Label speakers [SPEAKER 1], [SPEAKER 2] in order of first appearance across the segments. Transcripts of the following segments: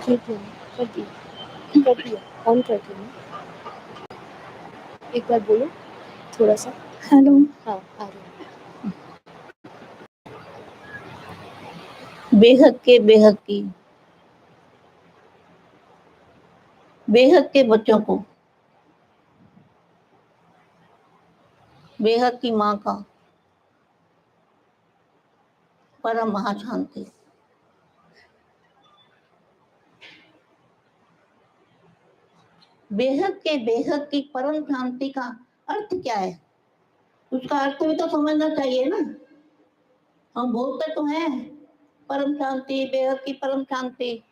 [SPEAKER 1] कर दिया कर दिया कर दिया ऑन कर दिया। एक बार बोलो थोड़ा सा।
[SPEAKER 2] हेलो।
[SPEAKER 1] हाँ आ रही है।
[SPEAKER 2] बेहद के बच्चों को बेहद की माँ का परम महाशांति। बेहद की परम शांति का अर्थ क्या है? उसका अर्थ भी तो समझना चाहिए ना। हम बोलते तो हैं परम शांति, बेहद की परम शांति।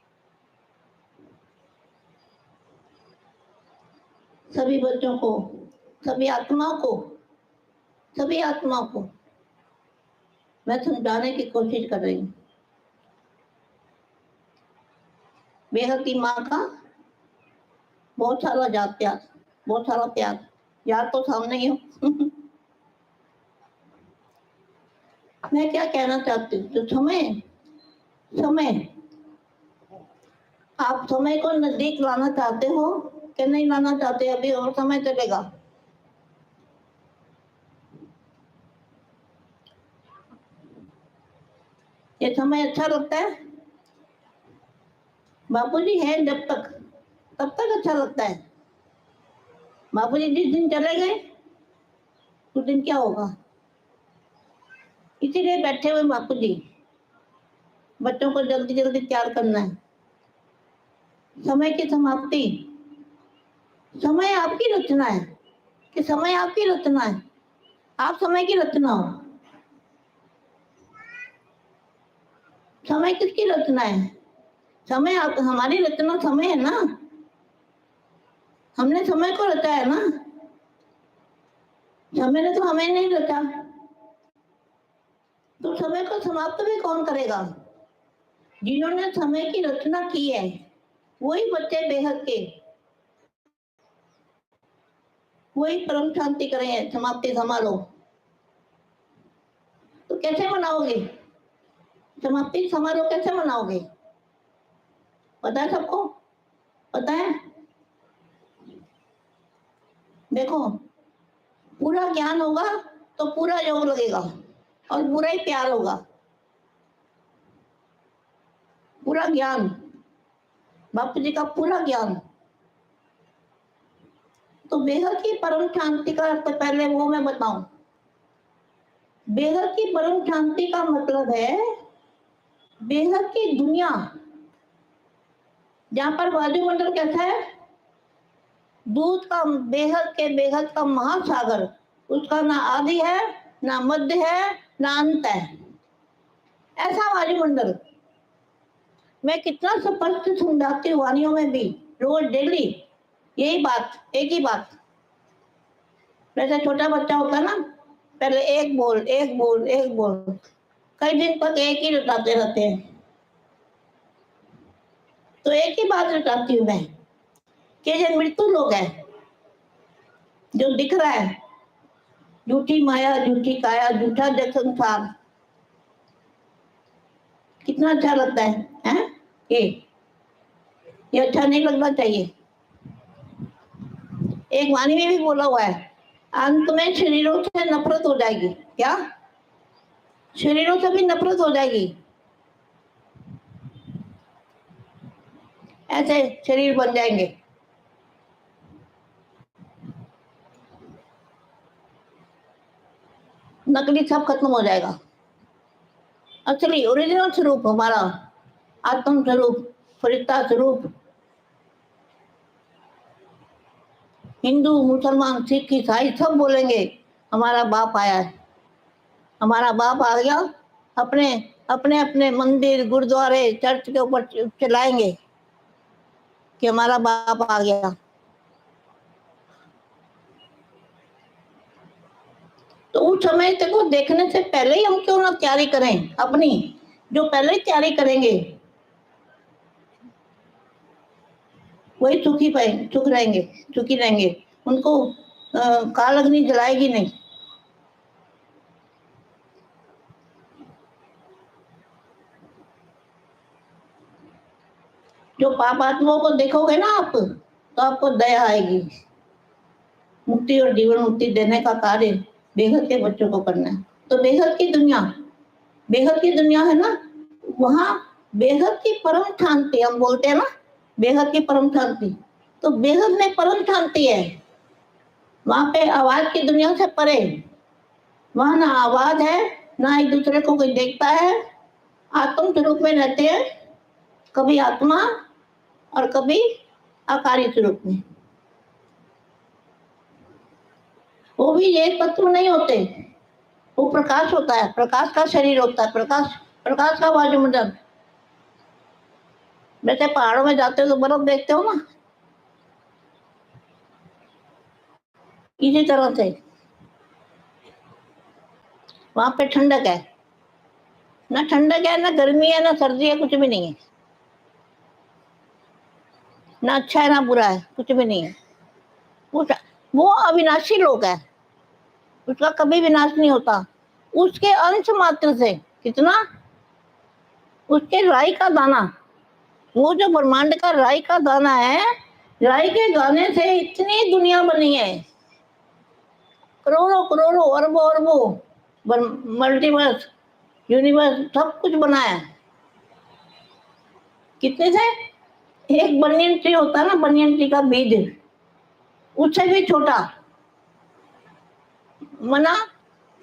[SPEAKER 2] सभी बच्चों को, सभी आत्माओं को मैं समझाने की कोशिश कर रही हूँ। बेहद की माँ का बहुत सारा प्यार, बहुत सारा प्यार। याद तो सामने ही हो। मैं क्या कहना चाहती हूँ, तो समय आप समय को नजदीक लाना चाहते हो कि नहीं लाना चाहते? अभी और समय चलेगा। ये समय अच्छा लगता है? बापूजी है जब तक, तब तक अच्छा लगता है। बापूजी जिस दिन चले गए उस दिन क्या होगा? इसीलिए बैठे हुए बापूजी, बच्चों को जल्दी जल्दी तैयार करना है। समय की समाप्ति, समय आपकी रचना है कि समय आपकी रचना है? आप समय की रचना हो। समय किसकी रचना है? समय आप, हमारी रचना समय है ना। हमने समय को रचा है ना। समय ने तो हमें नहीं रचा। तो समय को समाप्त भी कौन करेगा? जिन्होंने समय की रचना की है वही बच्चे बेहद के, वही परम शांति करें समाप्ति समारोह। तो कैसे मनाओगे समाप्ति समारोह? कैसे मनाओगे? पता है सबको? पता है? देखो, पूरा ज्ञान होगा तो पूरा योग लगेगा और पूरा ही प्यार होगा। पूरा ज्ञान, बापू जी का पूरा ज्ञान। तो बेहद की परम शांति का अर्थ पहले वो मैं बताऊं। बेहद की परम शांति का मतलब है बेहद की दुनिया, जहां पर वायुमंडल कैसा है? दूध का, बेहद का महासागर। उसका ना आदि है, ना मध्य है, ना अंत है। ऐसा वायुमंडल मैं कितना स्पष्ट समझाती हूँ वाणियों में भी, रोज डेली यही बात, एक ही बात। जैसे छोटा बच्चा होता है ना, पहले एक बोल एक बोल एक बोल, कई दिन तक एक ही रटाते रहते हैं। तो एक ही बात रटाती हूँ मैं कि ये मृत्यु लोग है, जो दिख रहा है, झूठी माया, झूठी काया, झूठा जग संसार। कितना अच्छा लगता है? ये अच्छा नहीं लगना चाहिए। एक वाणी में भी बोला हुआ है, अंत में शरीरों से नफरत हो जाएगी। क्या? शरीरों से भी नफरत हो जाएगी। ऐसे शरीर बन जाएंगे। नकली सब खत्म हो जाएगा। असली ओरिजिनल स्वरूप हमारा आत्म स्वरूप, फरिश्ता स्वरूप। हिंदू, मुसलमान, सिख, ईसाई सब बोलेंगे हमारा बाप आया है। हमारा बाप आ गया। अपने अपने अपने मंदिर, गुरुद्वारे, चर्च के ऊपर चलाएंगे कि हमारा बाप आ गया। तो उस समय को देखने से पहले ही हम क्यों ना तैयारी करें अपनी। जो पहले ही तैयारी करेंगे वही सुख रहेंगे, सुखी रहेंगे। उनको काल अग्नि जलाएगी नहीं। जो पाप आत्माओं को देखोगे ना आप, तो आपको दया आएगी। मुक्ति और जीवन मुक्ति देने का कार्य बेहद के बच्चों को करना है। तो बेहद की दुनिया है ना, वहाँ बेहद की परम शांति, हम बोलते हैं ना बेहद की परम शांति, तो बेहद में परम शांति है। वहां पे आवाज की दुनिया से परे, वहां ना आवाज है, ना एक दूसरे को कोई देखता है। आत्म स्वरूप में रहते हैं, कभी आत्मा और कभी आकारी स्वरूप में। वो भी ये तत्व नहीं होते, वो प्रकाश होता है, प्रकाश का शरीर होता है, प्रकाश का वायुमंडल। वैसे पहाड़ों में जाते हो तो बर्फ देखते हो ना, इसी तरह से वहां पे ठंडक है, ना ठंडक है, ना गर्मी है, ना सर्दी है, कुछ भी नहीं है। ना अच्छा है ना बुरा है, कुछ भी नहीं है। वो अविनाशी लोक है, उसका कभी विनाश नहीं होता। उसके अंश मात्र से, कितना, उसके राई का दाना, वो जो ब्रह्मांड का राई का दाना है, राई के दाने से इतनी दुनिया बनी है, करोड़ों करोड़ों अरबों अरबों मल्टीवर्स यूनिवर्स सब कुछ बना है। कितने से? एक बनियन ट्री होता है ना, बनियन ट्री का बीज, उससे भी छोटा, मना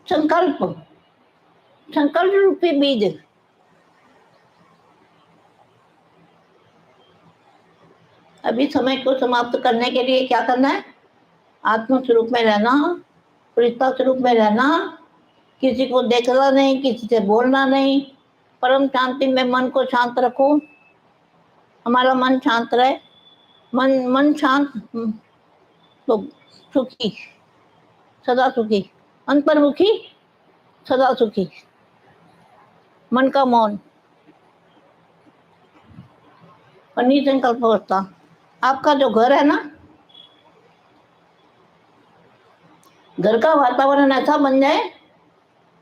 [SPEAKER 2] संकल्प, संकल्प रूपी बीज। अभी समय को समाप्त करने के लिए क्या करना है? आत्म स्वरूप में रहना, परिस्था स्वरूप में रहना, किसी को देखना नहीं, किसी से बोलना नहीं, परम शांति में मन को शांत रखो। हमारा मन शांत रहे, मन शांत तो सुखी, सदा सुखी, अंतर्मुखी सदा सुखी, मन का मौन और निसंकल्प अवस्था। आपका जो घर है ना, घर का वातावरण ऐसा बन जाए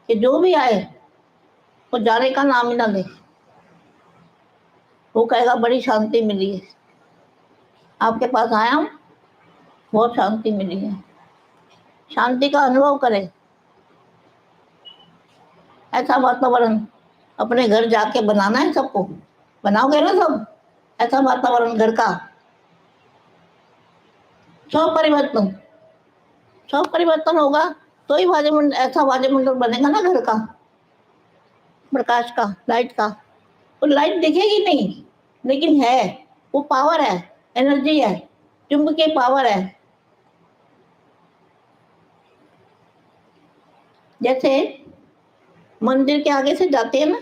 [SPEAKER 2] कि जो भी आए वो जाने का नाम ही ना ले, वो कहेगा बड़ी शांति मिली है, आपके पास आया हूँ, बहुत शांति मिली है। शांति का अनुभव करें। ऐसा वातावरण अपने घर जाके बनाना है सबको, बनाओगे ना सब ऐसा वातावरण घर का, सब परिवर्तन होगा, तो ही वायुमंडल, ऐसा वायुमंडल बनेगा ना घर का, प्रकाश का, लाइट का। वो लाइट दिखेगी नहीं, लेकिन है, वो पावर है, एनर्जी है, चुंबकीय पावर है। जैसे मंदिर के आगे से जाते हैं ना,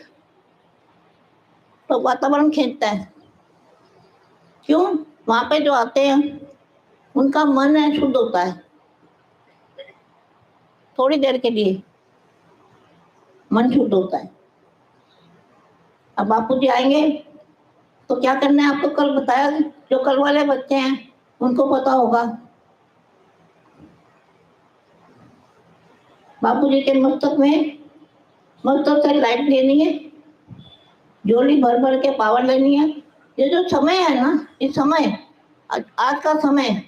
[SPEAKER 2] तो वातावरण खींचता है। क्यों? वहां पे जो आते हैं उनका मन है शुद्ध होता है, थोड़ी देर के लिए मन शुद्ध होता है। अब बापू जी आएंगे तो क्या करना है आपको कल बताया, जो कल वाले बच्चे हैं उनको पता होगा। बापू जी के मस्तक से लाइट लेनी है, झोली भर भर के पावर लेनी है। ये जो समय है ना, इस समय, आज का समय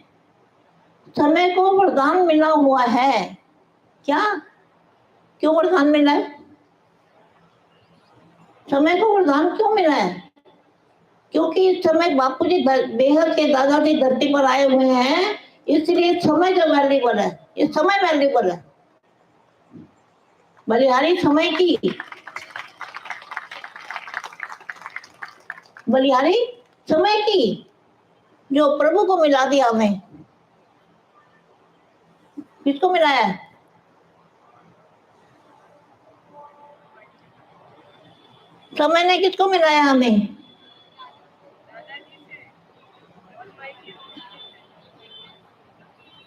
[SPEAKER 2] को वरदान मिला हुआ है। क्या? क्यों वरदान मिला है? समय को वरदान क्यों मिला है? क्योंकि इस समय बापू जी बेहद के दादाजी धरती पर आए हुए हैं, इसलिए समय जो वैल्यूबल है, ये समय वैल्यूबल है। बलिहारी समय की, बलिहारी समय की, जो प्रभु को मिला दिया हमें। किसको मिलाया है? समय ने किसको मिलाया हमें?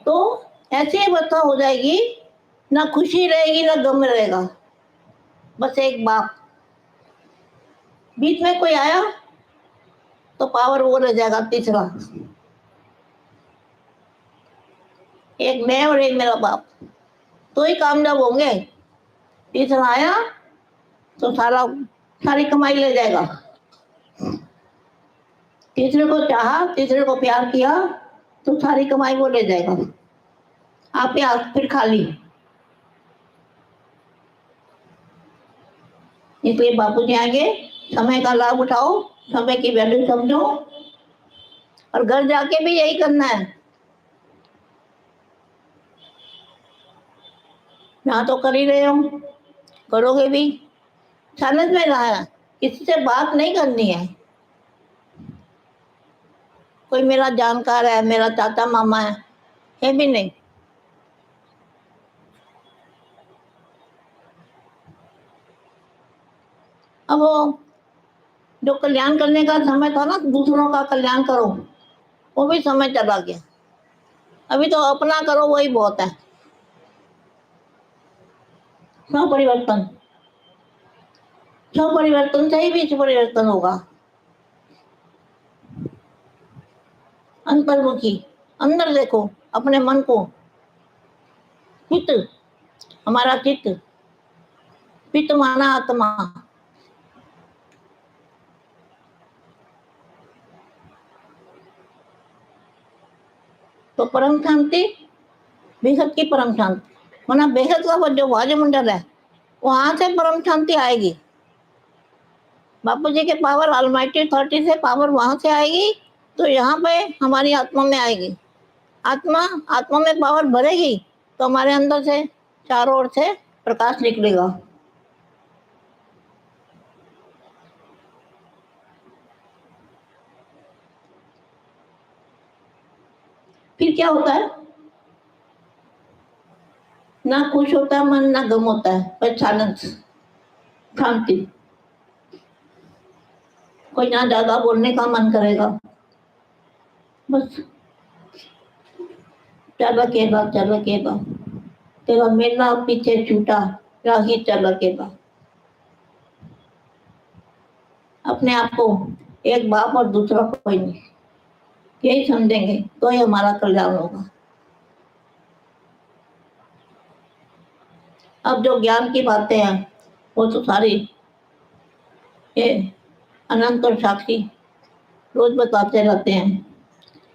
[SPEAKER 2] तो ऐसी अवस्था हो जाएगी, ना खुशी रहेगी ना गम रहेगा, बस एक बाप। बीच में कोई आया तो पावर वो रह जाएगा तीसरा, एक मैं और एक मेरा बाप, तो ही कामयाब होंगे। तीसरा आया तो सारी कमाई ले जाएगा। तीसरे को चाहा, तीसरे को प्यार किया तो सारी कमाई वो ले जाएगा, आपके हाथ फिर खाली। इसलिए बापूजी आगे समय का लाभ उठाओ, समय की वैल्यू समझो, और घर जाके भी यही करना है। यहाँ तो कर ही रहे हो, करोगे भी। साइलेंस में रहा है, किसी से बात नहीं करनी है। कोई मेरा जानकार है, मेरा चाचा मामा है भी नहीं। अब वो जो कल्याण करने का समय था ना, दूसरों का कल्याण करो, वो भी समय चला गया। अभी तो अपना करो, वही बहुत है। स्वपरिवर्तन, स्वपरिवर्तन से ही विश्व परिवर्तन होगा। अंतर्मुखी, अंदर देखो अपने मन को। चित्त, हमारा चित्त, पित्त माना आत्मा। तो परम शांति, बेहद की परम शांति, माना बेहद का वो जो वायुमंडल है, वहां से परम शांति आएगी। बापू जी के पावर, ऑलमाइटी 30 से पावर वहां से आएगी, तो यहाँ पे हमारी आत्मा में आएगी। आत्मा, आत्मा में पावर भरेगी तो हमारे अंदर से चारों ओर से प्रकाश निकलेगा। फिर क्या होता है? ना खुश होता है मन, ना गम होता है, बस साइलेंस, शांति। कोई ना ज्यादा बोलने का मन करेगा, बस चलकेगा चलकेगा, तेरा मेला पीछे छूटा, राही चलकेगा। अपने आप को एक बाप और दूसरा कोई नहीं, यही समझेंगे तो ही हमारा कल्याण होगा। अब जो ज्ञान की बातें हैं वो तो सारी ये अनंत और साक्षी रोज बताते रहते हैं,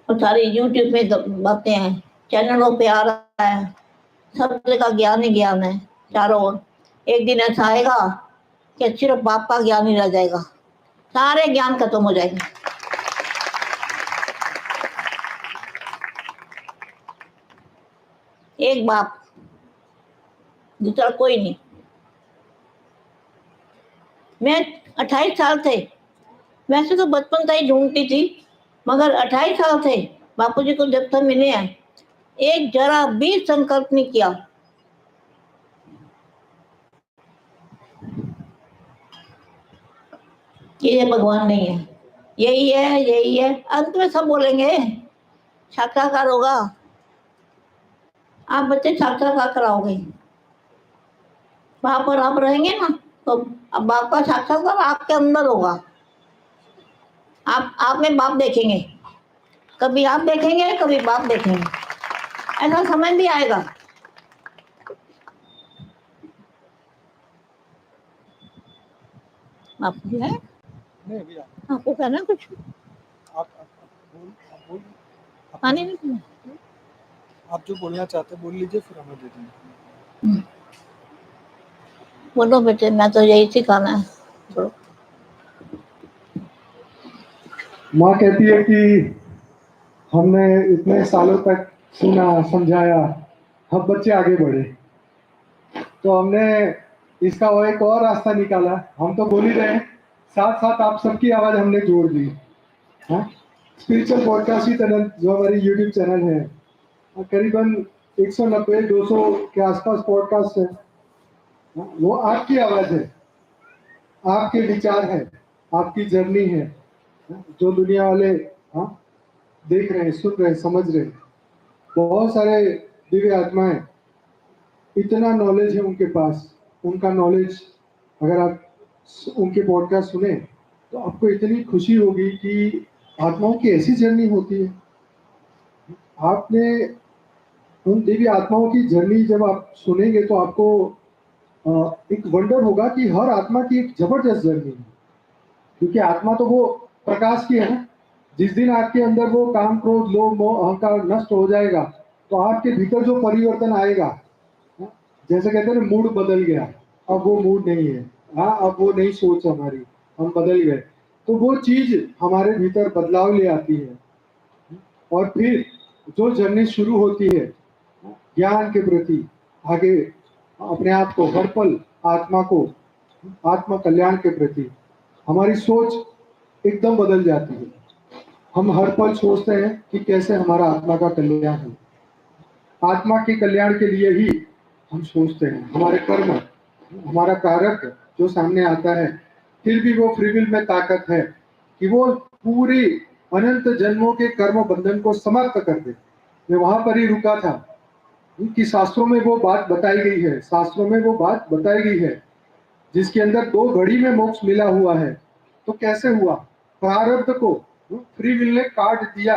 [SPEAKER 2] और सारी यूट्यूब में बातें हैं, चैनलों पे आ रहा है, सब का ज्ञान ही ज्ञान है चारों ओर। एक दिन ऐसा आएगा कि सिर्फ बाप का ज्ञान ही रह जाएगा, सारे ज्ञान खत्म हो जाएंगे। एक बाप, दूसरा कोई नहीं। मैं 28 साल थे, वैसे तो बचपन से ही ढूंढती थी, मगर 28 साल थे बापूजी को जब तक मिले हैं, एक जरा भी संकल्प नहीं किया कि ये भगवान नहीं है, यही है यही है। अंत में सब बोलेंगे साक्षात्कार होगा, आप बच्चे साक्षात्कार कराओगे, वहां पर आप रहेंगे ना, तो अब बाप का साक्षात्कार आपके अंदर होगा। आप में बाप देखेंगे, कभी आप देखेंगे कभी बाप देखेंगे, ऐसा समय भी आएगा। आप है
[SPEAKER 3] नहीं भैया,
[SPEAKER 2] आपको कहना कुछ?
[SPEAKER 3] आप बोल
[SPEAKER 2] पानी नहीं पीना?
[SPEAKER 3] आप जो बोलना चाहते हैं बोल लीजिए, फिर हमें दे देंगे।
[SPEAKER 2] बोलो बेटे, मैं तो यही सिखाना है। बोलो।
[SPEAKER 3] माँ कहती है कि हमने इतने सालों तक सुना समझाया, हम बच्चे आगे बढ़े, तो हमने इसका वो एक और रास्ता निकाला। हम तो बोल ही रहे हैं, साथ साथ आप सबकी आवाज हमने जोड़ दी। स्पिरिचुअल पॉडकास्ट चैनल जो हमारी यूट्यूब चैनल है, करीबन 190-200 के आसपास पॉडकास्ट है, वो आपकी आवाज है, आपके विचार है, आपकी जर्नी है, जो दुनिया वाले देख रहे हैं, सुन रहे हैं, समझ रहे हैं। बहुत सारे दिव्य आत्माएं, इतना नॉलेज है उनके पास, उनका नॉलेज अगर आप उनके पॉडकास्ट सुने तो आपको इतनी खुशी होगी कि आत्माओं की ऐसी जर्नी होती है। आपने उन दिव्य आत्माओं की जर्नी जब आप सुनेंगे तो आपको एक वंडर होगा कि हर आत्मा की एक जबरदस्त जर्नी है, क्योंकि आत्मा तो वो प्रकाश की है ना, जिस दिन आपके अंदर वो काम, क्रोध, लोभ, मोह, अहंकार नष्ट हो जाएगा तो आपके भीतर जो परिवर्तन आएगा, जैसे कहते हैं ना, मूड बदल गया, अब वो मूड नहीं है, हाँ अब वो नहीं सोच हमारी, हम बदल गए, तो वो चीज हमारे भीतर बदलाव ले आती है। और फिर जो जर्नी शुरू होती है ज्ञान के प्रति, आगे अपने आप को हर पल, आत्मा को, आत्म कल्याण के प्रति हमारी सोच एकदम बदल जाती है। हम हर पल सोचते हैं कि कैसे हमारा आत्मा का कल्याण हो। आत्मा के कल्याण के लिए ही हम सोचते हैं। हमारे कर्म, हमारा कारक जो सामने आता है, फिर भी वो फ्री विल में ताकत है कि वो पूरी अनंत जन्मों के कर्म बंधन को समाप्त कर दे। मैं वहां पर ही रुका था कि शास्त्रों में वो बात बताई गई है, शास्त्रों में वो बात बताई गई है जिसके अंदर 2 घड़ी में मोक्ष मिला हुआ है। तो कैसे हुआ? प्रारब्ध को फ्री विल ने काट दिया।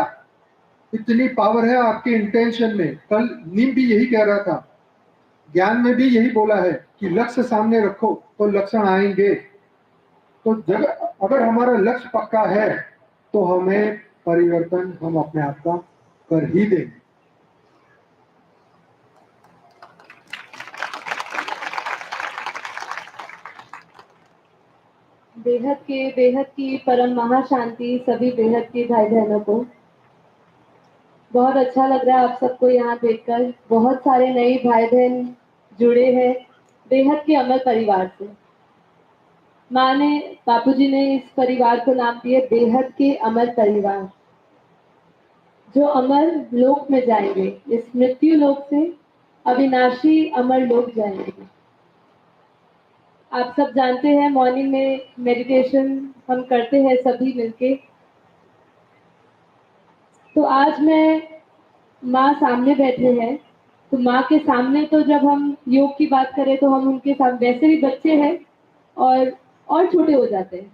[SPEAKER 3] इतनी पावर है आपके इंटेंशन में। कल नीम भी यही कह रहा था, ज्ञान में भी यही बोला है कि लक्ष्य सामने रखो तो लक्षण आएंगे। तो जब अगर हमारा लक्ष्य पक्का है तो हमें परिवर्तन हम अपने आप का कर ही देंगे।
[SPEAKER 1] बेहद की परम महाशांति सभी बेहद की भाई बहनों को। बहुत अच्छा लग रहा है आप सबको यहाँ देखकर। बहुत सारे नए भाई बहन जुड़े हैं बेहद के अमर परिवार से। माँ ने, बापूजी ने इस परिवार को नाम दिए बेहद के अमर परिवार, जो अमर लोक में जाएंगे। इस मृत्यु लोक से अविनाशी अमर लोक जाएंगे। आप सब जानते हैं मॉर्निंग में मेडिटेशन हम करते हैं सभी मिलके। तो आज मैं, माँ सामने बैठे हैं, तो माँ के सामने तो जब हम योग की बात करें तो हम उनके साथ वैसे भी बच्चे हैं और छोटे हो जाते हैं।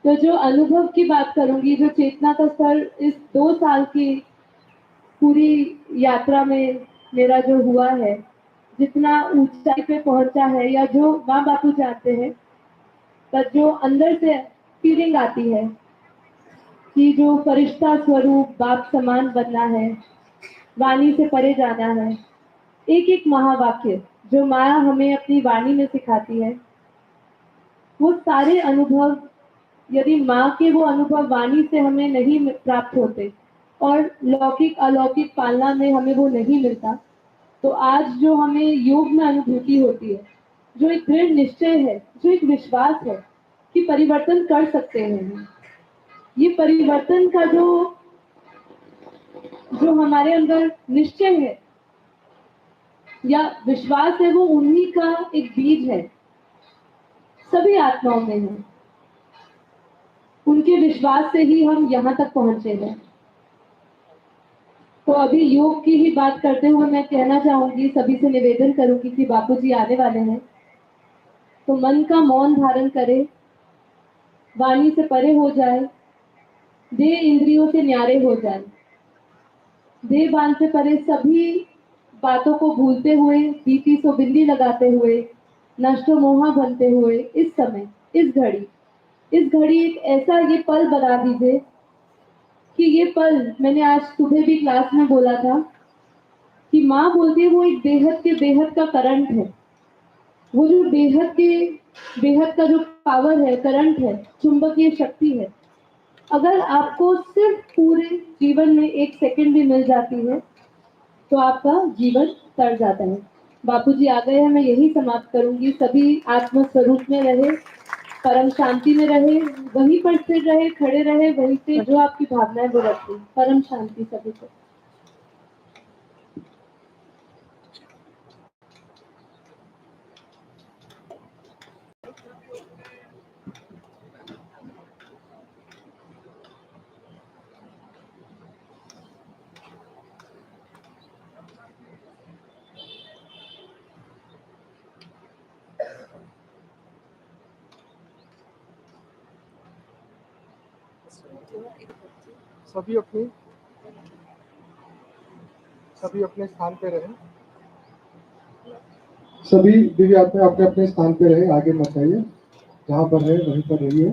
[SPEAKER 1] तो जो अनुभव की बात करूंगी, जो चेतना का स्तर इस 2 साल की पूरी यात्रा में मेरा जो हुआ है, जितना ऊंचाई पे पहुंचा है, या जो माँ बापू जानते हैं, पर जो अंदर से फीलिंग आती है कि जो फरिश्ता स्वरूप बाप समान बनना है, वाणी से परे जाना है। एक एक महावाक्य जो माँ हमें अपनी वाणी में सिखाती है, वो सारे अनुभव, यदि माँ के वो अनुभव वाणी से हमें नहीं प्राप्त होते और लौकिक अलौकिक पालना में हमें वो नहीं मिलता, तो आज जो हमें योग में अनुभूति होती है, जो एक दृढ़ निश्चय है, जो एक विश्वास है कि परिवर्तन कर सकते हैं, ये परिवर्तन का जो हमारे अंदर निश्चय है या विश्वास है, वो उन्हीं का एक बीज है, सभी आत्माओं में है। उनके विश्वास से ही हम यहाँ तक पहुंचे हैं। तो अभी योग की ही बात करते हुए मैं कहना चाहूंगी, सभी से निवेदन करूंगी कि बापूजी आने वाले हैं, तो मन का मौन धारण करे, वाणी से परे हो जाए, देह इंद्रियों से न्यारे हो जाए, देह बांध से परे सभी बातों को भूलते हुए, बीती सो बिंदी लगाते हुए, नष्टो मोहा बनते हुए, इस समय, इस घड़ी एक ऐसा ये पल बना दीजिए कि ये पल, मैंने आज सुबह भी क्लास में बोला था कि माँ बोलती है वो एक बेहद का करंट है। वो जो बेहद का जो पावर है, करंट है, चुंबकीय शक्ति है, अगर आपको सिर्फ पूरे जीवन में 1 सेकंड भी मिल जाती है तो आपका जीवन तर जाता है। बापूजी आ गए हैं, मैं यही समाप्त करूंगी। सभी आत्म स्वरूप में रहे, परम शांति में रहे, वहीं पर स्थिर रहे, खड़े रहे, वहीं से जो आपकी भावनाएं वो रखती। परम शांति सभी को।
[SPEAKER 3] सभी अपने स्थान पे रहे। सभी दिव्य आत्मा अपने अपने स्थान पे रहे, आगे मत आइए, जहाँ पर रहे वहीं पर रहिए।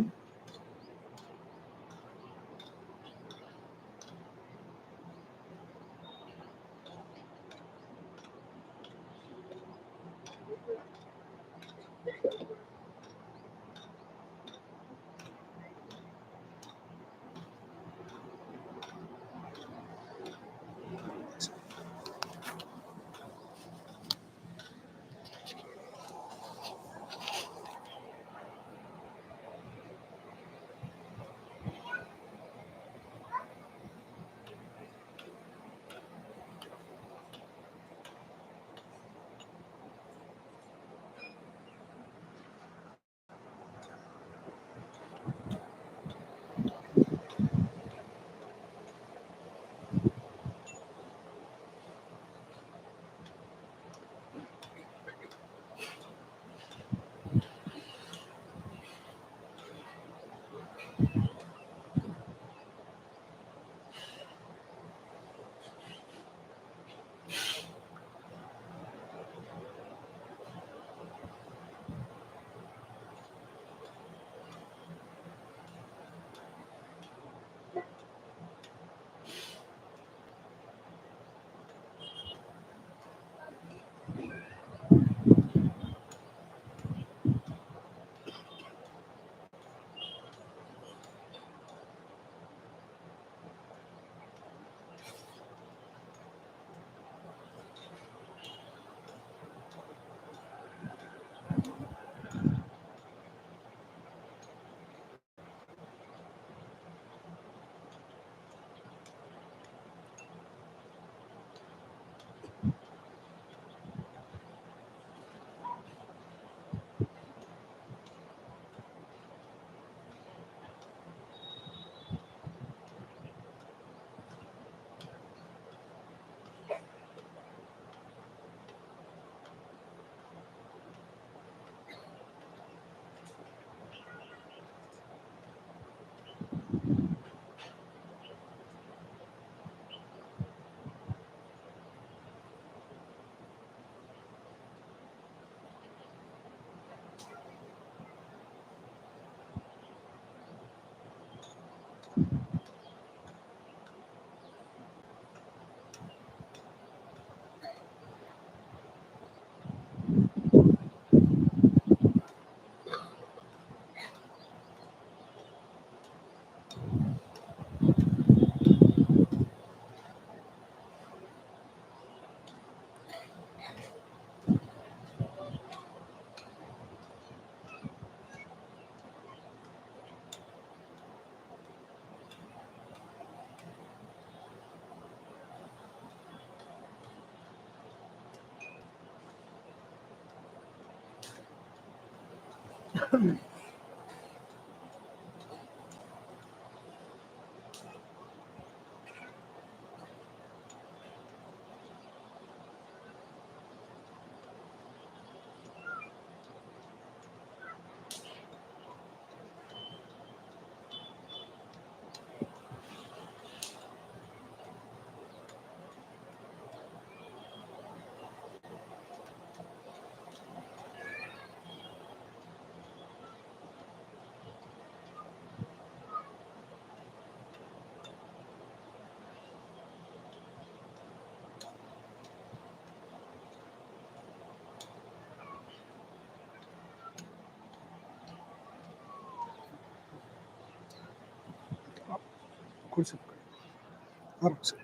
[SPEAKER 3] कुर्सी पकड़ आराम से।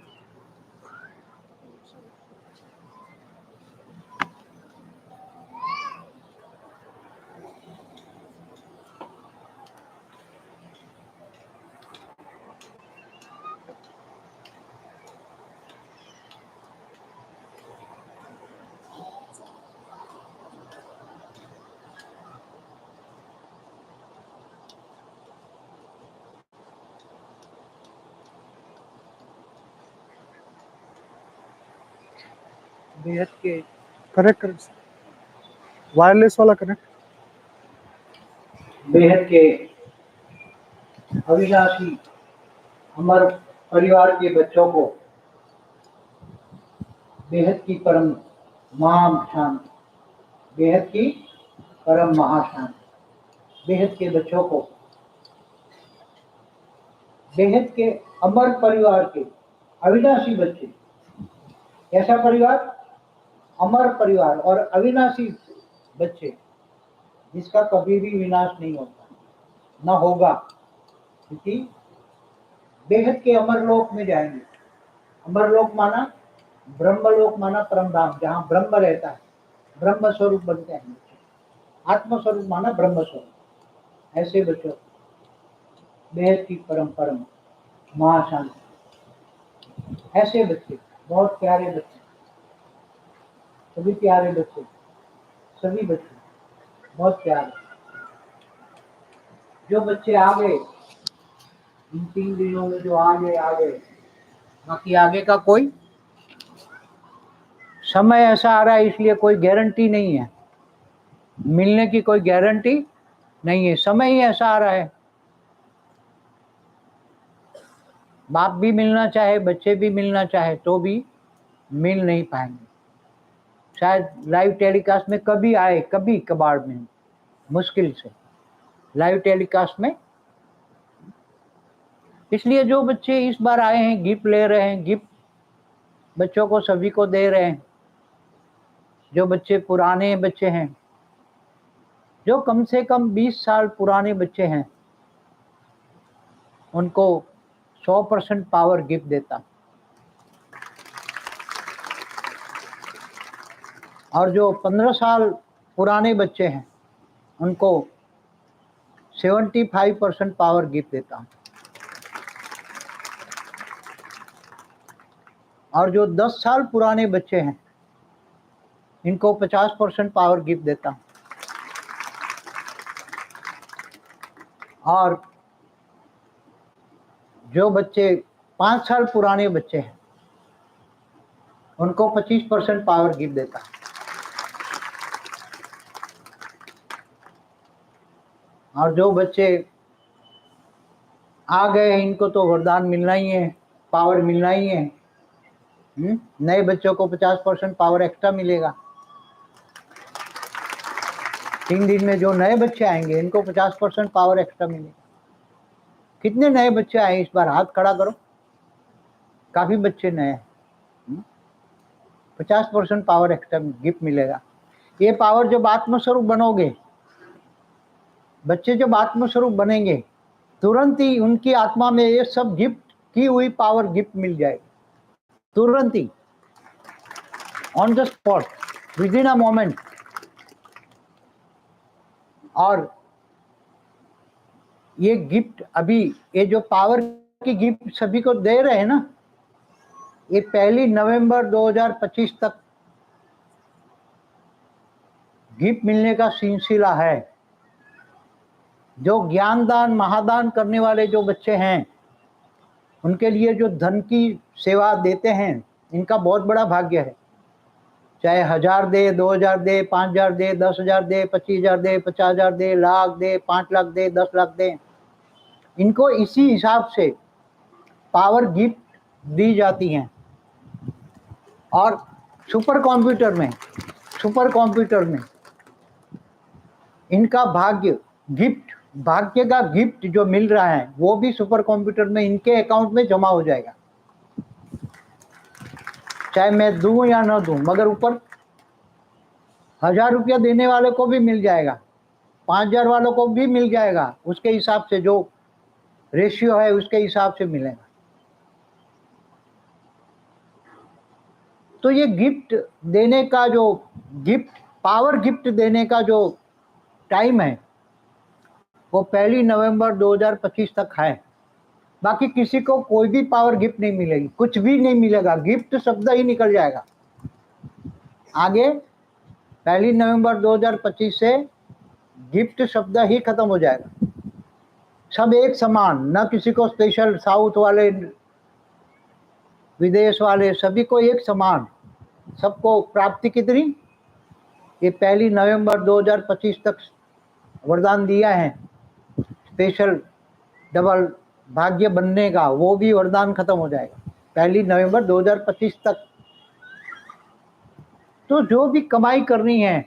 [SPEAKER 4] बेहद के
[SPEAKER 3] कनेक्ट कर, वायरलेस वाला कनेक्ट।
[SPEAKER 4] बेहद के अविनाशी अमर परिवार के बच्चों को बेहद की परम महाशान, बेहद की परम महाशान, बेहद के बच्चों को, बेहद के अमर परिवार के अविनाशी बच्चे, ऐसा परिवार अमर परिवार और अविनाशी बच्चे, जिसका कभी भी विनाश नहीं होता, न होगा, क्योंकि बेहद के अमरलोक में जाएंगे। अमरलोक माना ब्रह्मलोक, माना परमधाम, जहाँ ब्रह्म रहता है, ब्रह्म स्वरूप बनते हैं बच्चे। आत्म स्वरूप माना ब्रह्म स्वरूप। ऐसे बच्चों, बेहद की परम परम महाशांति, ऐसे बच्चे, बहुत प्यारे बच्चे, सभी प्यारे बच्चे, सभी बच्चे बहुत प्यारे। जो बच्चे आ गए इन 3 दिनों में, जो आ गए, बाकी आगे का कोई समय ऐसा आ रहा है, इसलिए कोई गारंटी नहीं है, मिलने की कोई गारंटी नहीं है। समय ही ऐसा आ रहा है, बाप भी मिलना चाहे, बच्चे भी मिलना चाहे तो भी मिल नहीं पाएंगे। शायद लाइव टेलीकास्ट में कभी आए, कभी कभार में, मुश्किल से लाइव टेलीकास्ट में। इसलिए जो बच्चे इस बार आए हैं, गिफ्ट ले रहे हैं, गिफ्ट बच्चों को सभी को दे रहे हैं। जो बच्चे पुराने बच्चे हैं, जो कम से कम 20 साल पुराने बच्चे हैं, उनको 100% पावर गिफ्ट देता। और जो 15 साल पुराने बच्चे हैं, उनको 75% पावर गिफ्ट देता। और जो 10 साल पुराने बच्चे हैं, इनको 50% पावर गिफ्ट देता। और जो बच्चे 5 साल पुराने बच्चे हैं, उनको 25% पावर गिफ्ट देता। और जो बच्चे आ गए हैं, इनको तो वरदान मिलना ही है, पावर मिलना ही है। नए बच्चों को 50% पावर एक्स्ट्रा मिलेगा। 3 दिन में जो नए बच्चे आएंगे, इनको 50% पावर एक्स्ट्रा मिलेगा। कितने नए बच्चे आए इस बार? हाथ खड़ा करो। काफी बच्चे नए हैं। 50% पावर एक्स्ट्रा गिफ्ट मिलेगा। ये पावर जब आत्मस्वरूप बनोगे, बच्चे जब आत्मस्वरूप बनेंगे, तुरंत ही उनकी आत्मा में ये सब गिफ्ट की हुई पावर गिफ्ट मिल जाएगी, तुरंत ही, on the spot, within a moment. और ये गिफ्ट अभी, ये जो पावर की गिफ्ट सभी को दे रहे हैं ना, ये 1 नवंबर 2025 तक गिफ्ट मिलने का सिलसिला है। जो ज्ञान दान महादान करने वाले जो बच्चे हैं, उनके लिए जो धन की सेवा देते हैं, इनका बहुत बड़ा भाग्य है। चाहे 1000 दे, 2000 दे, 5000 दे, 10,000 दे, 25,000 दे, 50,000 दे, लाख दे, 5 लाख दे, 10 लाख दे, इनको इसी हिसाब से पावर गिफ्ट दी जाती हैं। और सुपर कंप्यूटर में इनका भाग्य का गिफ्ट जो मिल रहा है, वो भी सुपर कंप्यूटर में इनके अकाउंट में जमा हो जाएगा। चाहे मैं दूं या ना दूं, मगर ऊपर 1000 रुपया देने वाले को भी मिल जाएगा, 5000 वालों को भी मिल जाएगा। उसके हिसाब से जो रेशियो है, उसके हिसाब से मिलेगा। तो ये गिफ्ट देने का जो पावर गिफ्ट देने का जो टाइम है, वो 1 नवंबर 2025 तक है। बाकी किसी को कोई भी पावर गिफ्ट नहीं मिलेगी, कुछ भी नहीं मिलेगा, गिफ्ट शब्द ही निकल जाएगा। आगे 1 नवंबर 2025 से गिफ्ट शब्द ही खत्म हो जाएगा। सब एक समान, न किसी को स्पेशल, साउथ वाले, विदेश वाले, सभी को एक समान, सबको प्राप्ति कितनी? ये 1 नवंबर 2025 तक वरदान दिया है, स्पेशल डबल भाग्य बनने का, वो भी वरदान खत्म हो जाएगा 1 नवंबर 2025 तक। तो जो भी कमाई करनी है,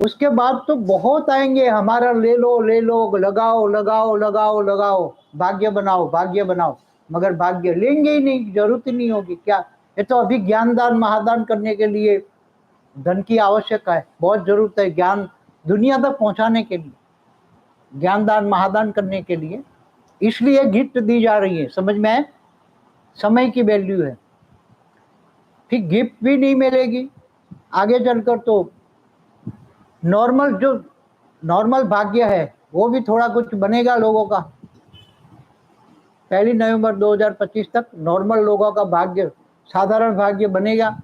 [SPEAKER 4] उसके बाद तो बहुत आएंगे, हमारा ले लो, लगाओ, भाग्य बनाओ, मगर भाग्य लेंगे ही नहीं, जरूरत ही नहीं होगी। क्या, ये तो अभी ज्ञान दान महादान करने के लिए धन की आवश्यकता है, बहुत जरूरत है ज्ञान दुनिया तक पहुंचाने के लिए, ज्ञानदान महादान करने के लिए, इसलिए गिफ्ट दी जा रही है। समझ में आए? समय की वैल्यू है। ठीक, गिफ्ट भी नहीं मिलेगी आगे चलकर तो नॉर्मल जो नॉर्मल भाग्य है वो भी थोड़ा कुछ बनेगा लोगों का। 1 नवंबर 2025 तक नॉर्मल लोगों का भाग्य, साधारण भाग्य बनेगा।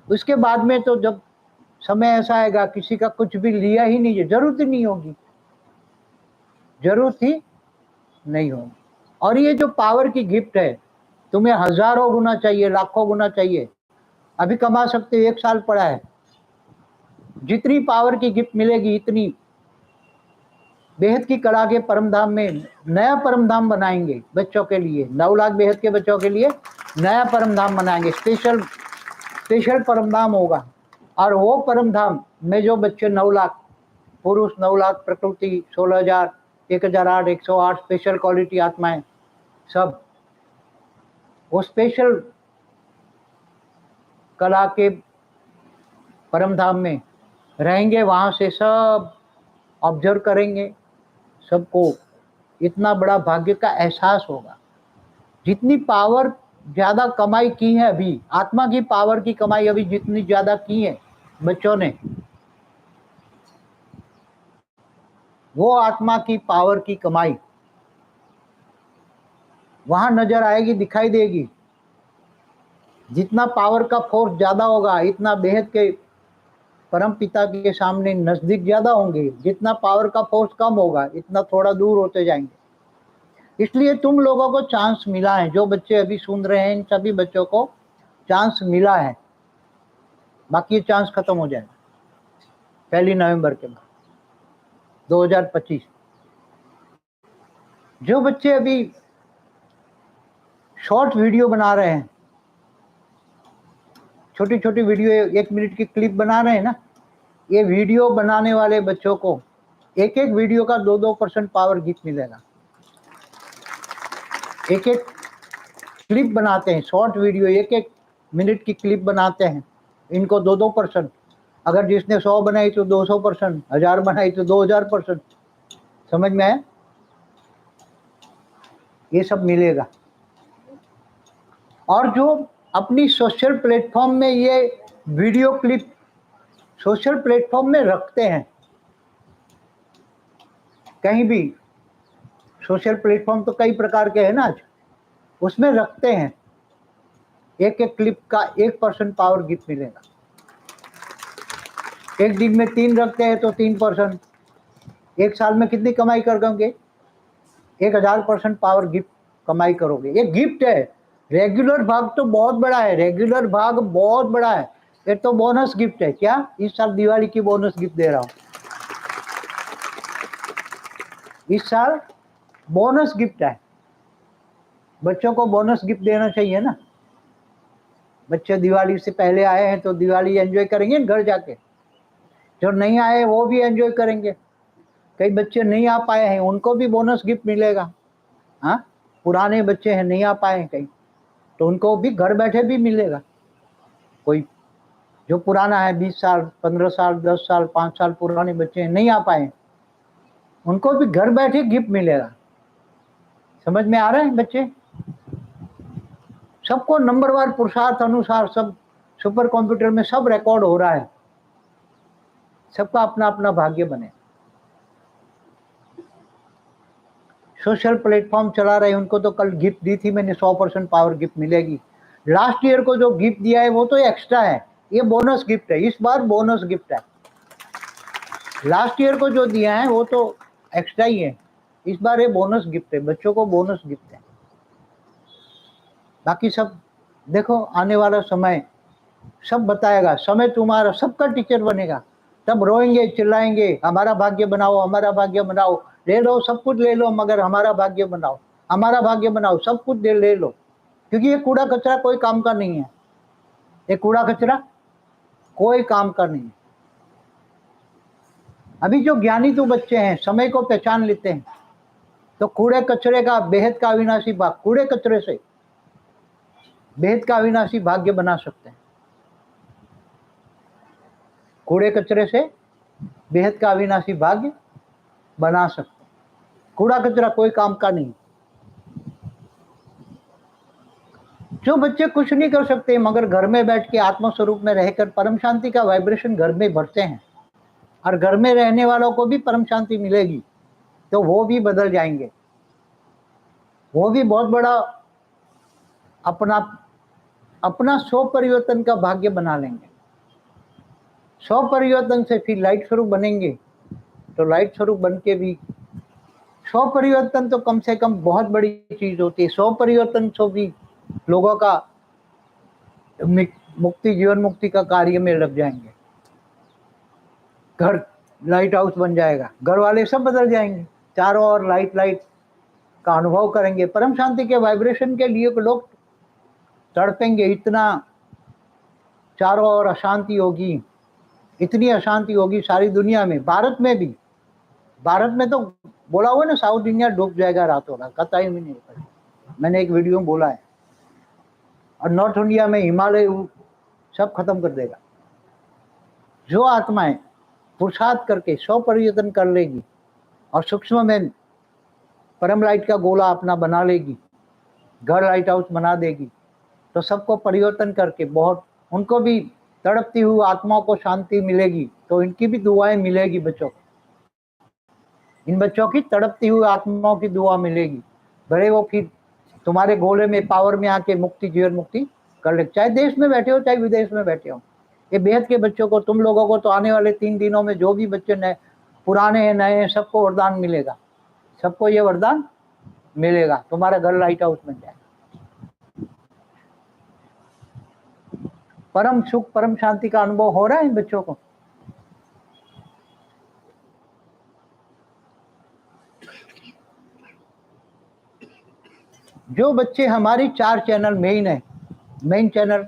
[SPEAKER 4] उसके बाद में तो जब समय ऐसा आएगा किसी का कुछ भी लिया ही नहीं है, जरूरत ही नहीं होगी, जरूरत ही नहीं होगी। और ये जो पावर की गिफ्ट है तुम्हें हजारों गुना चाहिए, लाखों गुना चाहिए, अभी कमा सकते हो, 1 साल पड़ा है। जितनी पावर की गिफ्ट मिलेगी इतनी बेहद की कला के परमधाम में नया परमधाम बनाएंगे बच्चों के लिए। 9 लाख बेहद के बच्चों के लिए नया परमधाम बनाएंगे, स्पेशल परमधाम होगा। और वो परमधाम में जो बच्चे 9 लाख पुरुष, 9 लाख प्रकृति, 16,000, 1,008, 108 स्पेशल क्वालिटी आत्माएं, सब वो स्पेशल कला के परमधाम में रहेंगे। वहाँ से सब ऑब्जर्व करेंगे, सबको इतना बड़ा भाग्य का एहसास होगा। जितनी पावर ज़्यादा कमाई की है अभी, आत्मा की पावर की कमाई अभी जितनी ज़्यादा की है बच्चों ने, वो आत्मा की पावर की कमाई वहाँ नजर आएगी, दिखाई देगी। जितना पावर का फोर्स ज़्यादा होगा इतना बेहद के परम पिता के सामने नजदीक ज़्यादा होंगे, जितना पावर का फोर्स कम होगा इतना थोड़ा दूर होते जाएंगे। इसलिए तुम लोगों को चांस मिला है, जो बच्चे अभी सुन रहे हैं इन सभी बच्चों को चांस मिला है। बाकी ये चांस खत्म हो जाएगा 1 नवंबर के बाद 2025। जो बच्चे अभी शॉर्ट वीडियो बना रहे हैं, छोटी छोटी वीडियो 1 मिनट की क्लिप बना रहे हैं ना, ये वीडियो बनाने वाले बच्चों को एक एक वीडियो का 2% पावर गिफ्ट मिलेगा। एक एक क्लिप बनाते हैं, शॉर्ट वीडियो 1 मिनट की क्लिप बनाते हैं, इनको 2%। अगर जिसने 100 बनाई तो 200%, 1000 बनाई तो 2000%। समझ में आया? ये सब मिलेगा। और जो अपनी सोशल प्लेटफॉर्म में ये वीडियो क्लिप सोशल प्लेटफॉर्म में रखते हैं, कहीं भी सोशल प्लेटफॉर्म तो कई प्रकार के हैं ना, आज उसमें रखते हैं, एक एक क्लिप का 1% पावर गिफ्ट मिलेगा। एक दिन में 3 रखते हैं तो 3%, 1 साल में कितनी कमाई कर दोगे? 1000% पावर गिफ्ट कमाई करोगे। ये गिफ्ट है। रेगुलर भाग तो बहुत बड़ा है, रेगुलर भाग बहुत बड़ा है, ये तो बोनस गिफ्ट है। क्या इस साल दिवाली की बोनस गिफ्ट दे रहा हूं, इस साल बोनस गिफ्ट है। बच्चों को बोनस गिफ्ट देना चाहिए ना। बच्चे दिवाली से पहले आए हैं तो दिवाली एंजॉय करेंगे घर जाके, जो नहीं आए वो भी एंजॉय करेंगे। कई बच्चे नहीं आ पाए हैं, उनको भी बोनस गिफ्ट मिलेगा। हाँ, पुराने बच्चे हैं नहीं आ पाए हैं कहीं, तो उनको भी घर बैठे भी मिलेगा। कोई जो पुराना है 20 साल, 15 साल, 10 साल, 5 साल पुराने बच्चे हैं नहीं आ पाए, उनको भी घर बैठे गिफ्ट मिलेगा। समझ में आ रहे हैं बच्चे? सबको नंबरवार पुरुषार्थ अनुसार सब सुपर कंप्यूटर में सब रिकॉर्ड हो रहा है, सबका अपना अपना भाग्य बने। सोशल प्लेटफॉर्म चला रहे हैं उनको तो कल गिफ्ट दी थी मैंने, 100% पावर गिफ्ट मिलेगी। लास्ट ईयर को जो गिफ्ट दिया है वो तो एक्स्ट्रा है, ये बोनस गिफ्ट है। इस बार बोनस गिफ्ट है। लास्ट ईयर को जो दिया है वो तो एक्स्ट्रा ही है, इस बार ये बोनस गिफ्ट है, बच्चों को बोनस गिफ्ट है। बाकी सब देखो, आने वाला समय सब बताएगा। समय तुम्हारा सबका टीचर बनेगा। तब रोएंगे चिल्लाएंगे, हमारा भाग्य बनाओ, हमारा भाग्य बनाओ। ले लो, सब कुछ ले लो, मगर हमारा भाग्य बनाओ, हमारा भाग्य बनाओ। सब कुछ ले लो, क्योंकि ये कूड़ा कचरा कोई काम का नहीं है। ये कूड़ा कचरा कोई काम का नहीं है। अभी जो ज्ञानी तो बच्चे हैं समय को पहचान लेते हैं, तो कूड़े कचरे का बेहद का अविनाशी भाग, कूड़े कचरे से बेहद का अविनाशी भाग्य बना सकते हैं। कूड़े कचरे से बेहद का अविनाशी भाग्य बना सकते। कूड़ा कचरा कोई काम का नहीं। जो बच्चे कुछ नहीं कर सकते मगर घर में बैठ के आत्म स्वरूप में रहकर परम शांति का वाइब्रेशन घर में भरते हैं और घर में रहने वालों को भी परम शांति मिलेगी, तो वो भी बदल जाएंगे। वो भी बहुत बड़ा अपना स्व परिवर्तन का भाग्य बना लेंगे। स्व परिवर्तन से फिर लाइट स्वरूप बनेंगे, तो लाइट स्वरूप बन के भी स्व परिवर्तन तो कम से कम बहुत बड़ी चीज होती है। स्व परिवर्तन से भी लोगों का मुक्ति, जीवन मुक्ति का कार्य में लग जाएंगे। घर लाइट हाउस बन जाएगा, घर वाले सब बदल जाएंगे, चारों ओर लाइट लाइट का अनुभव करेंगे। परम शांति के वाइब्रेशन के लिए लोग तड़पेंगे। इतना चारों ओर अशांति होगी, इतनी अशांति होगी सारी दुनिया में, भारत में भी। भारत में तो बोला हुआ ना, साउथ इंडिया डूब जाएगा रातों रात, कतई में नहीं पड़ी। मैंने एक वीडियो में बोला है। और नॉर्थ इंडिया में हिमालय सब खत्म कर देगा। जो आत्माएं पुरुषार्थ करके स्व परिवर्तन कर लेगी और सूक्ष्म में परम लाइट का गोला अपना बना लेगी, घर लाइट हाउस बना देगी, तो सबको परिवर्तन करके बहुत उनको भी तड़पती हुई आत्माओं को शांति मिलेगी। तो इनकी भी दुआएं मिलेगी बच्चों को, इन बच्चों की तड़पती हुई आत्माओं की दुआ मिलेगी। भले वो फिर तुम्हारे गोले में पावर में आके मुक्ति, जीवन मुक्ति कर ले, चाहे देश में बैठे हो चाहे विदेश में बैठे हो। ये बेहद के बच्चों को, तुम लोगों को तो आने वाले 3 दिनों में जो भी बच्चे नए, पुराने हैं, नए हैं, सबको वरदान मिलेगा। सबको ये वरदान मिलेगा, तुम्हारा घर लाइट हाउस बन जाएगा। परम सुख, परम शांति का अनुभव हो रहा है इन बच्चों को। जो बच्चे हमारी 4 चैनल मेन चैनल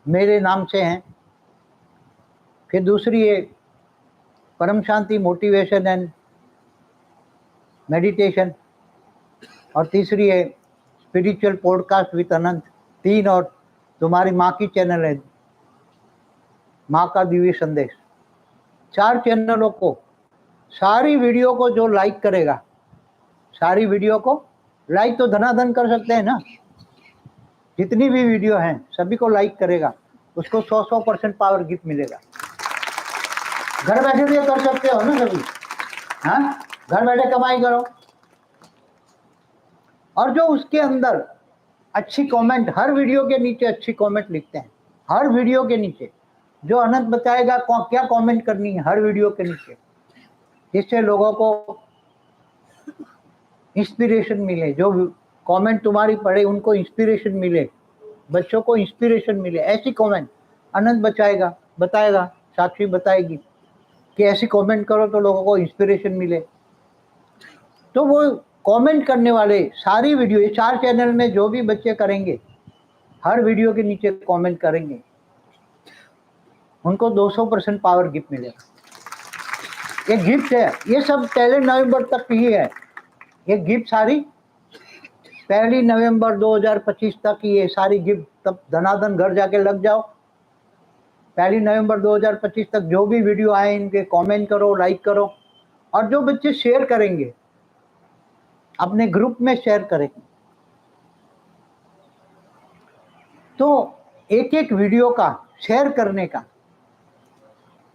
[SPEAKER 4] मेरे नाम से हैं, फिर दूसरी है परम शांति मोटिवेशन एंड मेडिटेशन, और तीसरी है स्पिरिचुअल पॉडकास्ट विद अनंत, 3, और तुम्हारी माँ की चैनल है माँ का दिव्य संदेश। 4 चैनलों को, सारी वीडियो को जो लाइक करेगा, सारी वीडियो को लाइक तो धनाधन कर सकते हैं ना, जितनी भी वीडियो हैं सभी को लाइक करेगा, उसको 100% पावर गिफ्ट मिलेगा। घर बैठे भी कर सकते हो ना सभी, हाँ, घर बैठे कमाई करो। और जो उसके अंदर अच्छी कमेंट, हर वीडियो के नीचे अच्छी कमेंट लिखते हैं, हर वीडियो के नीचे जो अनंत बताएगा क्या कमेंट करनी है हर वीडियो के नीचे, जिससे लोगों को इंस्पिरेशन मिले। जो कमेंट तुम्हारी पढ़े उनको इंस्पिरेशन मिले, बच्चों को इंस्पिरेशन मिले। ऐसी कमेंट अनंत बताएगा, साक्षी बताएगी कि ऐसी कमेंट करो तो लोगों को इंस्पिरेशन मिले। तो वो कमेंट करने वाले सारी वीडियो, ये 4 चैनल में जो भी बच्चे करेंगे, हर वीडियो के नीचे कमेंट करेंगे, उनको 200% पावर गिफ्ट मिलेगा। ये गिफ्ट है, ये सब पहले नवंबर तक ही है। ये गिफ्ट सारी 1 नवंबर 2025 तक ही है सारी गिफ्ट। तब धनाधन घर जाके लग जाओ। 1 नवंबर 2025 तक जो भी वीडियो आए इनके कमेंट करो, लाइक करो। और जो बच्चे शेयर करेंगे अपने ग्रुप में शेयर करेंगे, तो एक वीडियो का शेयर करने का,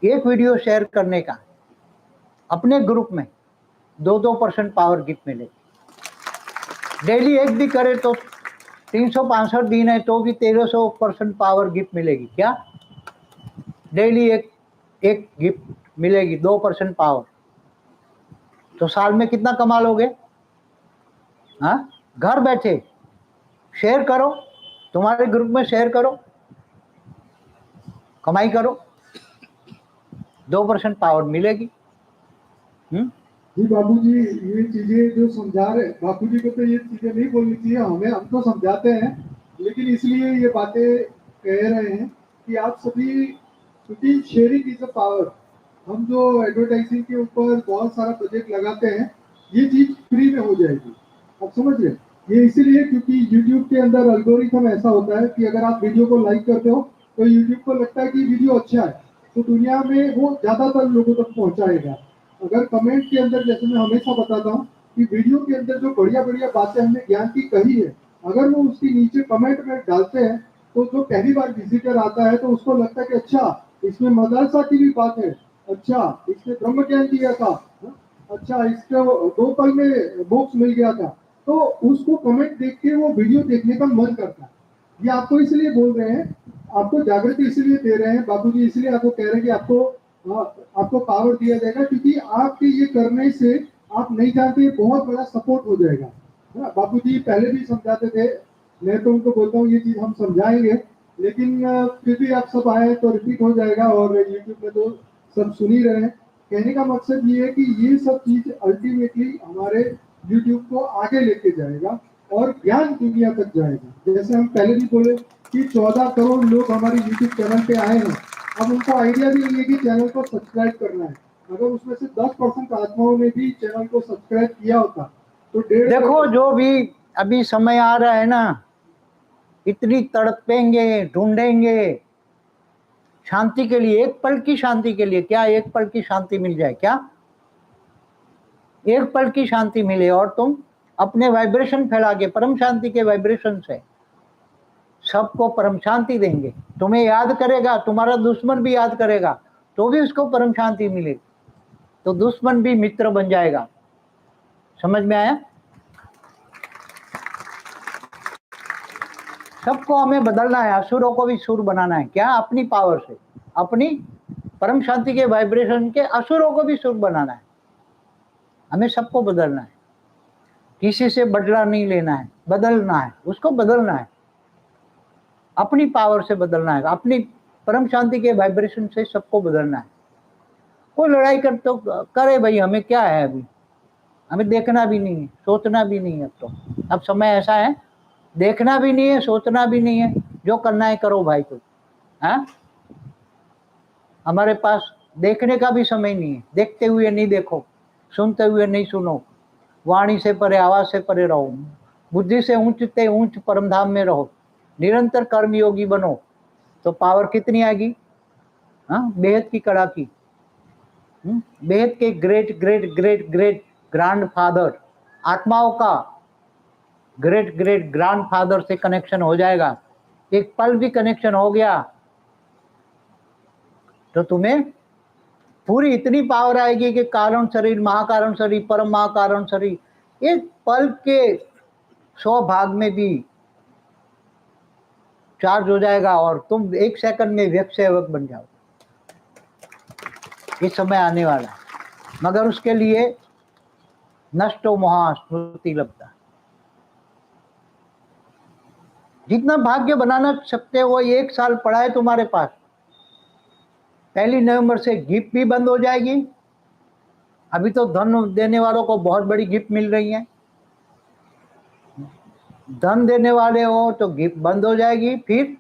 [SPEAKER 4] एक वीडियो शेयर करने का अपने ग्रुप में 2% पावर गिफ्ट मिलेगी। डेली एक भी करे तो 365 दिन है तो भी 1300% पावर गिफ्ट मिलेगी। क्या डेली एक गिफ्ट मिलेगी, 2% पावर, तो साल में कितना कमा लोगे? हाँ, घर बैठे शेयर करो, तुम्हारे ग्रुप में शेयर करो, कमाई करो, 2% पावर मिलेगी।
[SPEAKER 3] जी बाबूजी, ये चीजें जो समझा रहे, बापूजी को तो ये चीजें नहीं बोलनी चाहिए, हम तो समझाते हैं, लेकिन इसलिए ये बातें कह रहे हैं कि आप सभी, क्योंकि शेयरिंग इज अ पावर। हम जो एडवर्टाइजिंग के ऊपर बहुत सारा बजट लगाते हैं, ये चीज फ्री में हो जाएगी। आप समझ रहे? ये इसीलिए क्योंकि यूट्यूब के अंदर एल्गोरिथम ऐसा होता है कि अगर आप वीडियो को लाइक करते हो तो यूट्यूब को लगता है कि वीडियो अच्छा है, तो दुनिया में वो ज़्यादातर लोगों तक पहुंचाएगा। अगर कमेंट के अंदर, जैसे मैं हमेशा बताता हूँ कि वीडियो के अंदर जो बढ़िया बढ़िया बातें हमने ज्ञान की कही है, अगर वो उसकी नीचे कमेंट में डालते हैं तो जो पहली बार विजिटर आता है तो उसको लगता है कि अच्छा इसमें मदरसा की भी बात है, अच्छा इसने ब्रह्म ज्ञान दिया था, अच्छा इसको 2 पल में मोक्ष मिल गया था, तो उसको कमेंट देख के वो वीडियो देखने का मन करता है। ये आपको इसलिए बोल रहे हैं, आपको जागृति इसलिए दे रहे हैं बाबूजी, इसलिए आपको कह रहे हैं कि आपको पावर दिया जाएगा, क्योंकि आपके ये करने से आप नहीं जानते बहुत बड़ा सपोर्ट हो जाएगा, है ना। बाबूजी पहले भी समझाते थे, मैं तो उनको बोलता हूँ ये चीज हम समझाएंगे, लेकिन फिर भी आप सब आए तो रिपीट हो जाएगा, और यूट्यूब में तो सब सुन ही रहे हैं। कहने का मकसद ये है कि ये सब चीज अल्टीमेटली हमारे यूट्यूब को आगे लेके जाएगा और ज्ञान दुनिया तक जाएगा। जैसे हम पहले भी बोले कि 14 करोड़ लोग हमारे यूट्यूब चैनल पे आए हैं, अब उनको आइडिया भी नहीं है कि चैनल को सब्सक्राइब करना है। अगर उसमें से 10% आत्माओं ने भी चैनल को सब्सक्राइब किया होता तो
[SPEAKER 4] देखो जो भी अभी समय आ रहा है ना, इतनी तड़पेंगे, ढूंढेंगे शांति के लिए, एक पल की शांति के लिए। क्या एक पल की शांति मिल जाए? क्या एक पल की शांति मिले और तुम अपने वाइब्रेशन फैला के परम शांति के वाइब्रेशन से सबको परम शांति देंगे। तुम्हें याद करेगा, तुम्हारा दुश्मन भी याद करेगा तो भी उसको परम शांति मिलेगी, तो दुश्मन भी मित्र बन जाएगा। समझ में आया? सबको हमें बदलना है, असुरों को भी सुर बनाना है। क्या? अपनी पावर से, अपनी परम शांति के वाइब्रेशन के असुरों को भी सुर बनाना है। हमें सबको बदलना है, किसी से बदला नहीं लेना है, बदलना है, उसको बदलना है, अपनी पावर से बदलना है, अपनी परम शांति के वाइब्रेशन से सबको बदलना है। कोई लड़ाई कर तो करे भाई, हमें क्या है, अभी हमें देखना भी नहीं है, सोचना भी नहीं है। अब समय ऐसा है, देखना भी नहीं है, सोचना भी नहीं है, जो करना है करो भाई तुम। हाँ, हमारे पास देखने का भी समय नहीं है, देखते हुए नहीं देखो, सुनते हुए नहीं सुनो, वाणी से परे, आवाज से परे रहो, बुद्धि से ऊंचते ऊंच परमधाम में रहो, निरंतर कर्मयोगी बनो, तो पावर कितनी आएगी? हाँ, बेहद की कड़ाकी। बेहद के great great great great grand father, आत्माओं का ग्रेट ग्रेट ग्रैंड फादर से कनेक्शन हो जाएगा। एक पल भी कनेक्शन हो गया तो तुम्हें पूरी इतनी पावर आएगी कि कारण शरीर, महाकारण शरीर, परम महाकारण शरीर, एक पल के 100 भाग में भी चार्ज हो जाएगा और तुम 1 सेकंड में व्यक्त सेवक बन जाओ। ये समय आने वाला है, मगर उसके लिए नष्टो मोहा स्मृति लब्धा। जितना भाग्य बनाना सकते हो, 1 साल पड़ा है तुम्हारे पास। 1 नवंबर से गिफ्ट भी बंद हो जाएगी। अभी तो धन देने वालों को बहुत बड़ी गिफ्ट मिल रही है, धन देने वाले हो तो गिफ्ट बंद हो जाएगी। फिर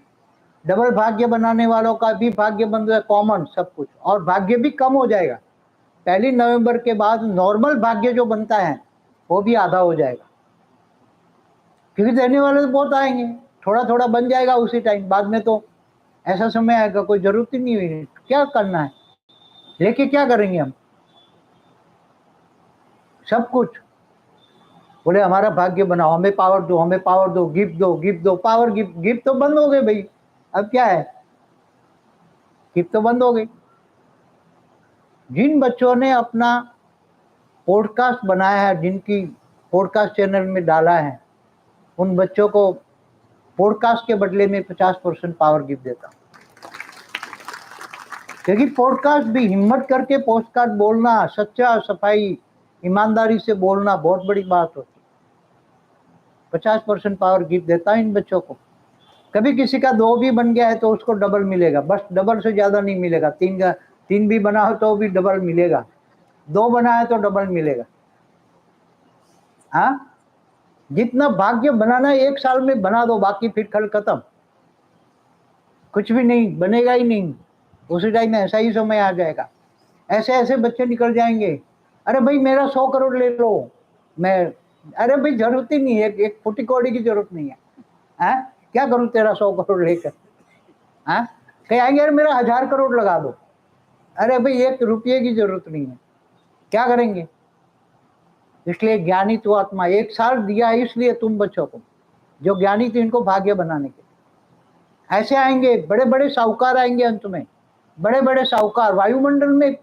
[SPEAKER 4] डबल भाग्य बनाने वालों का भी भाग्य बंद है, कॉमन सब कुछ, और भाग्य भी कम हो जाएगा। 1 नवंबर के बाद नॉर्मल भाग्य जो बनता है वो भी आधा हो जाएगा, क्योंकि देने वाले तो बहुत आएंगे, थोड़ा थोड़ा बन जाएगा उसी टाइम। बाद में तो ऐसा समय आएगा कोई जरूरत ही नहीं हुई, क्या करना है, लेके क्या करेंगे हम सब कुछ। बोले हमारा भाग्य बनाओ, हमें पावर दो, हमें पावर दो, गिफ्ट दो, गिफ्ट दो, पावर गिफ्ट। गिफ्ट तो बंद हो गए भाई, अब क्या है, गिफ्ट तो बंद हो गई। जिन बच्चों ने अपना पॉडकास्ट बनाया है, जिनकी पॉडकास्ट चैनल में डाला है, उन बच्चों को पॉडकास्ट के बदले में 50% पावर गिफ्ट देता, क्योंकि पॉडकास्ट भी हिम्मत करके पॉडकास्ट बोलना, सच्चा सफाई ईमानदारी से बोलना बहुत बड़ी बात होती है। 50% पावर गिफ्ट देता है इन बच्चों को। कभी किसी का 2 भी बन गया है तो उसको डबल मिलेगा, बस डबल से ज्यादा नहीं मिलेगा। 3 भी बना हो तो भी डबल मिलेगा, 2 बना है तो डबल मिलेगा। हाँ, जितना भाग्य बनाना है 1 साल में बना दो, बाकी फिर कल खत्म, कुछ भी नहीं बनेगा ही नहीं। उसी टाइम में ऐसा ही समय आ जाएगा, ऐसे ऐसे बच्चे निकल जाएंगे। अरे भाई मेरा 100 करोड़ ले लो, मैं, अरे भाई जरूरत ही नहीं है, एक फुटी कौड़ी की जरूरत नहीं है। हाँ, क्या करूं तेरा 100 करोड़ लेकर? हाँ, कहेंगे यार मेरा 1000 करोड़ लगा दो, अरे भाई 1 रुपये की जरूरत नहीं है, क्या करेंगे? इसलिए ज्ञानी तो आत्मा 1 साल दिया इसलिए तुम बच्चों को, जो ज्ञानी थे इनको भाग्य बनाने के। ऐसे आएंगे बड़े बड़े साहूकार, आएंगे अंत में बड़े बड़े साहूकार, वायुमंडल में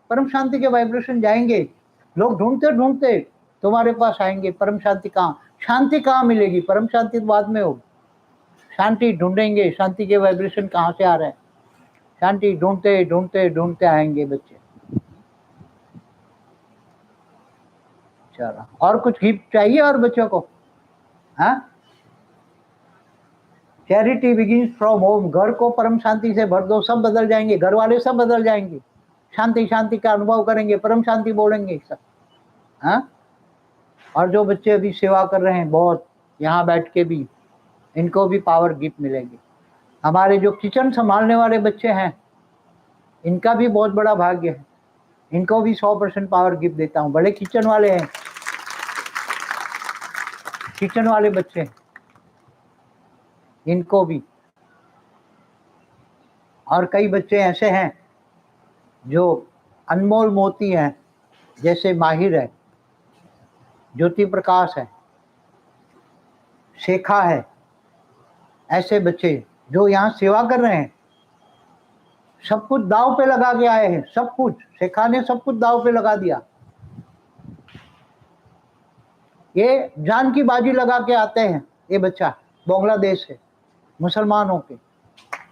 [SPEAKER 4] परम शांति के वाइब्रेशन जाएंगे, लोग ढूंढते ढूंढते तुम्हारे पास आएंगे। परम शांति कहाँ, शांति कहाँ मिलेगी? परम शांति तो बाद में होगी, शांति ढूंढेंगे, शांति के वाइब्रेशन कहाँ से आ रहे हैं, शांति ढूंढते ढूंढते ढूंढते आएंगे बच्चे। चलो, और कुछ गिफ्ट चाहिए और बच्चों को? हाँ, चैरिटी बिगिंस फ्रॉम होम। घर को परम शांति से भर दो, सब बदल जाएंगे, घर वाले सब बदल जाएंगे, शांति शांति का अनुभव करेंगे, परम शांति बोलेंगे सब। हाँ, और जो बच्चे अभी सेवा कर रहे हैं बहुत, यहाँ बैठ के भी, इनको भी पावर गिफ्ट मिलेंगे। हमारे जो किचन संभालने वाले बच्चे हैं, इनका भी बहुत बड़ा भाग्य है, इनको भी 100% पावर गिफ्ट देता हूँ। बड़े किचन वाले हैं, किचन वाले बच्चे, इनको भी। और कई बच्चे ऐसे हैं जो अनमोल मोती हैं, जैसे माहिर है, ज्योति प्रकाश है, शेखा है, ऐसे बच्चे जो यहाँ सेवा कर रहे हैं, सब कुछ दाव पे लगा के आए हैं, सब कुछ शेखा ने सब कुछ दाव पे लगा दिया। ये जान की बाजी लगा के आते हैं, ये बच्चा बांग्लादेश से, मुसलमान होके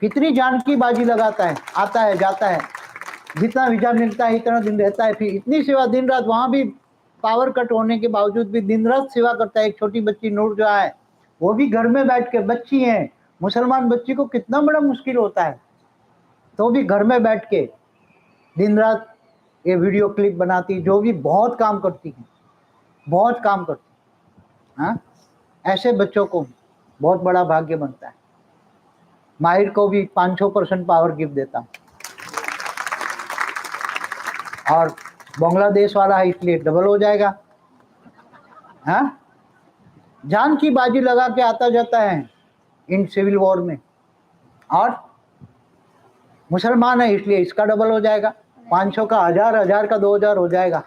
[SPEAKER 4] कितनी जान की बाजी लगाता है, आता है जाता है, जितना वीजा मिलता है इतना दिन रहता है, फिर इतनी सेवा दिन रात, वहां भी पावर कट होने के बावजूद भी दिन रात सेवा करता है। एक छोटी बच्ची नूर जो है, वो भी घर में बैठ के, बच्ची है, मुसलमान बच्ची को कितना बड़ा मुश्किल होता है, तो भी घर में बैठ के दिन रात ये वीडियो क्लिप बनाती, जो भी बहुत काम करती है, बहुत काम करती है। हाँ, ऐसे बच्चों को बहुत बड़ा भाग्य बनता है। माहिर को भी 500% पावर गिफ्ट देता हूँ, और बांग्लादेश वाला है इसलिए डबल हो जाएगा। हाँ, जान की बाजी लगा के आता जाता है इन सिविल वॉर में, और मुसलमान है इसलिए इसका डबल हो जाएगा, 500 का 1000, 1000 का 2000 हो जाएगा।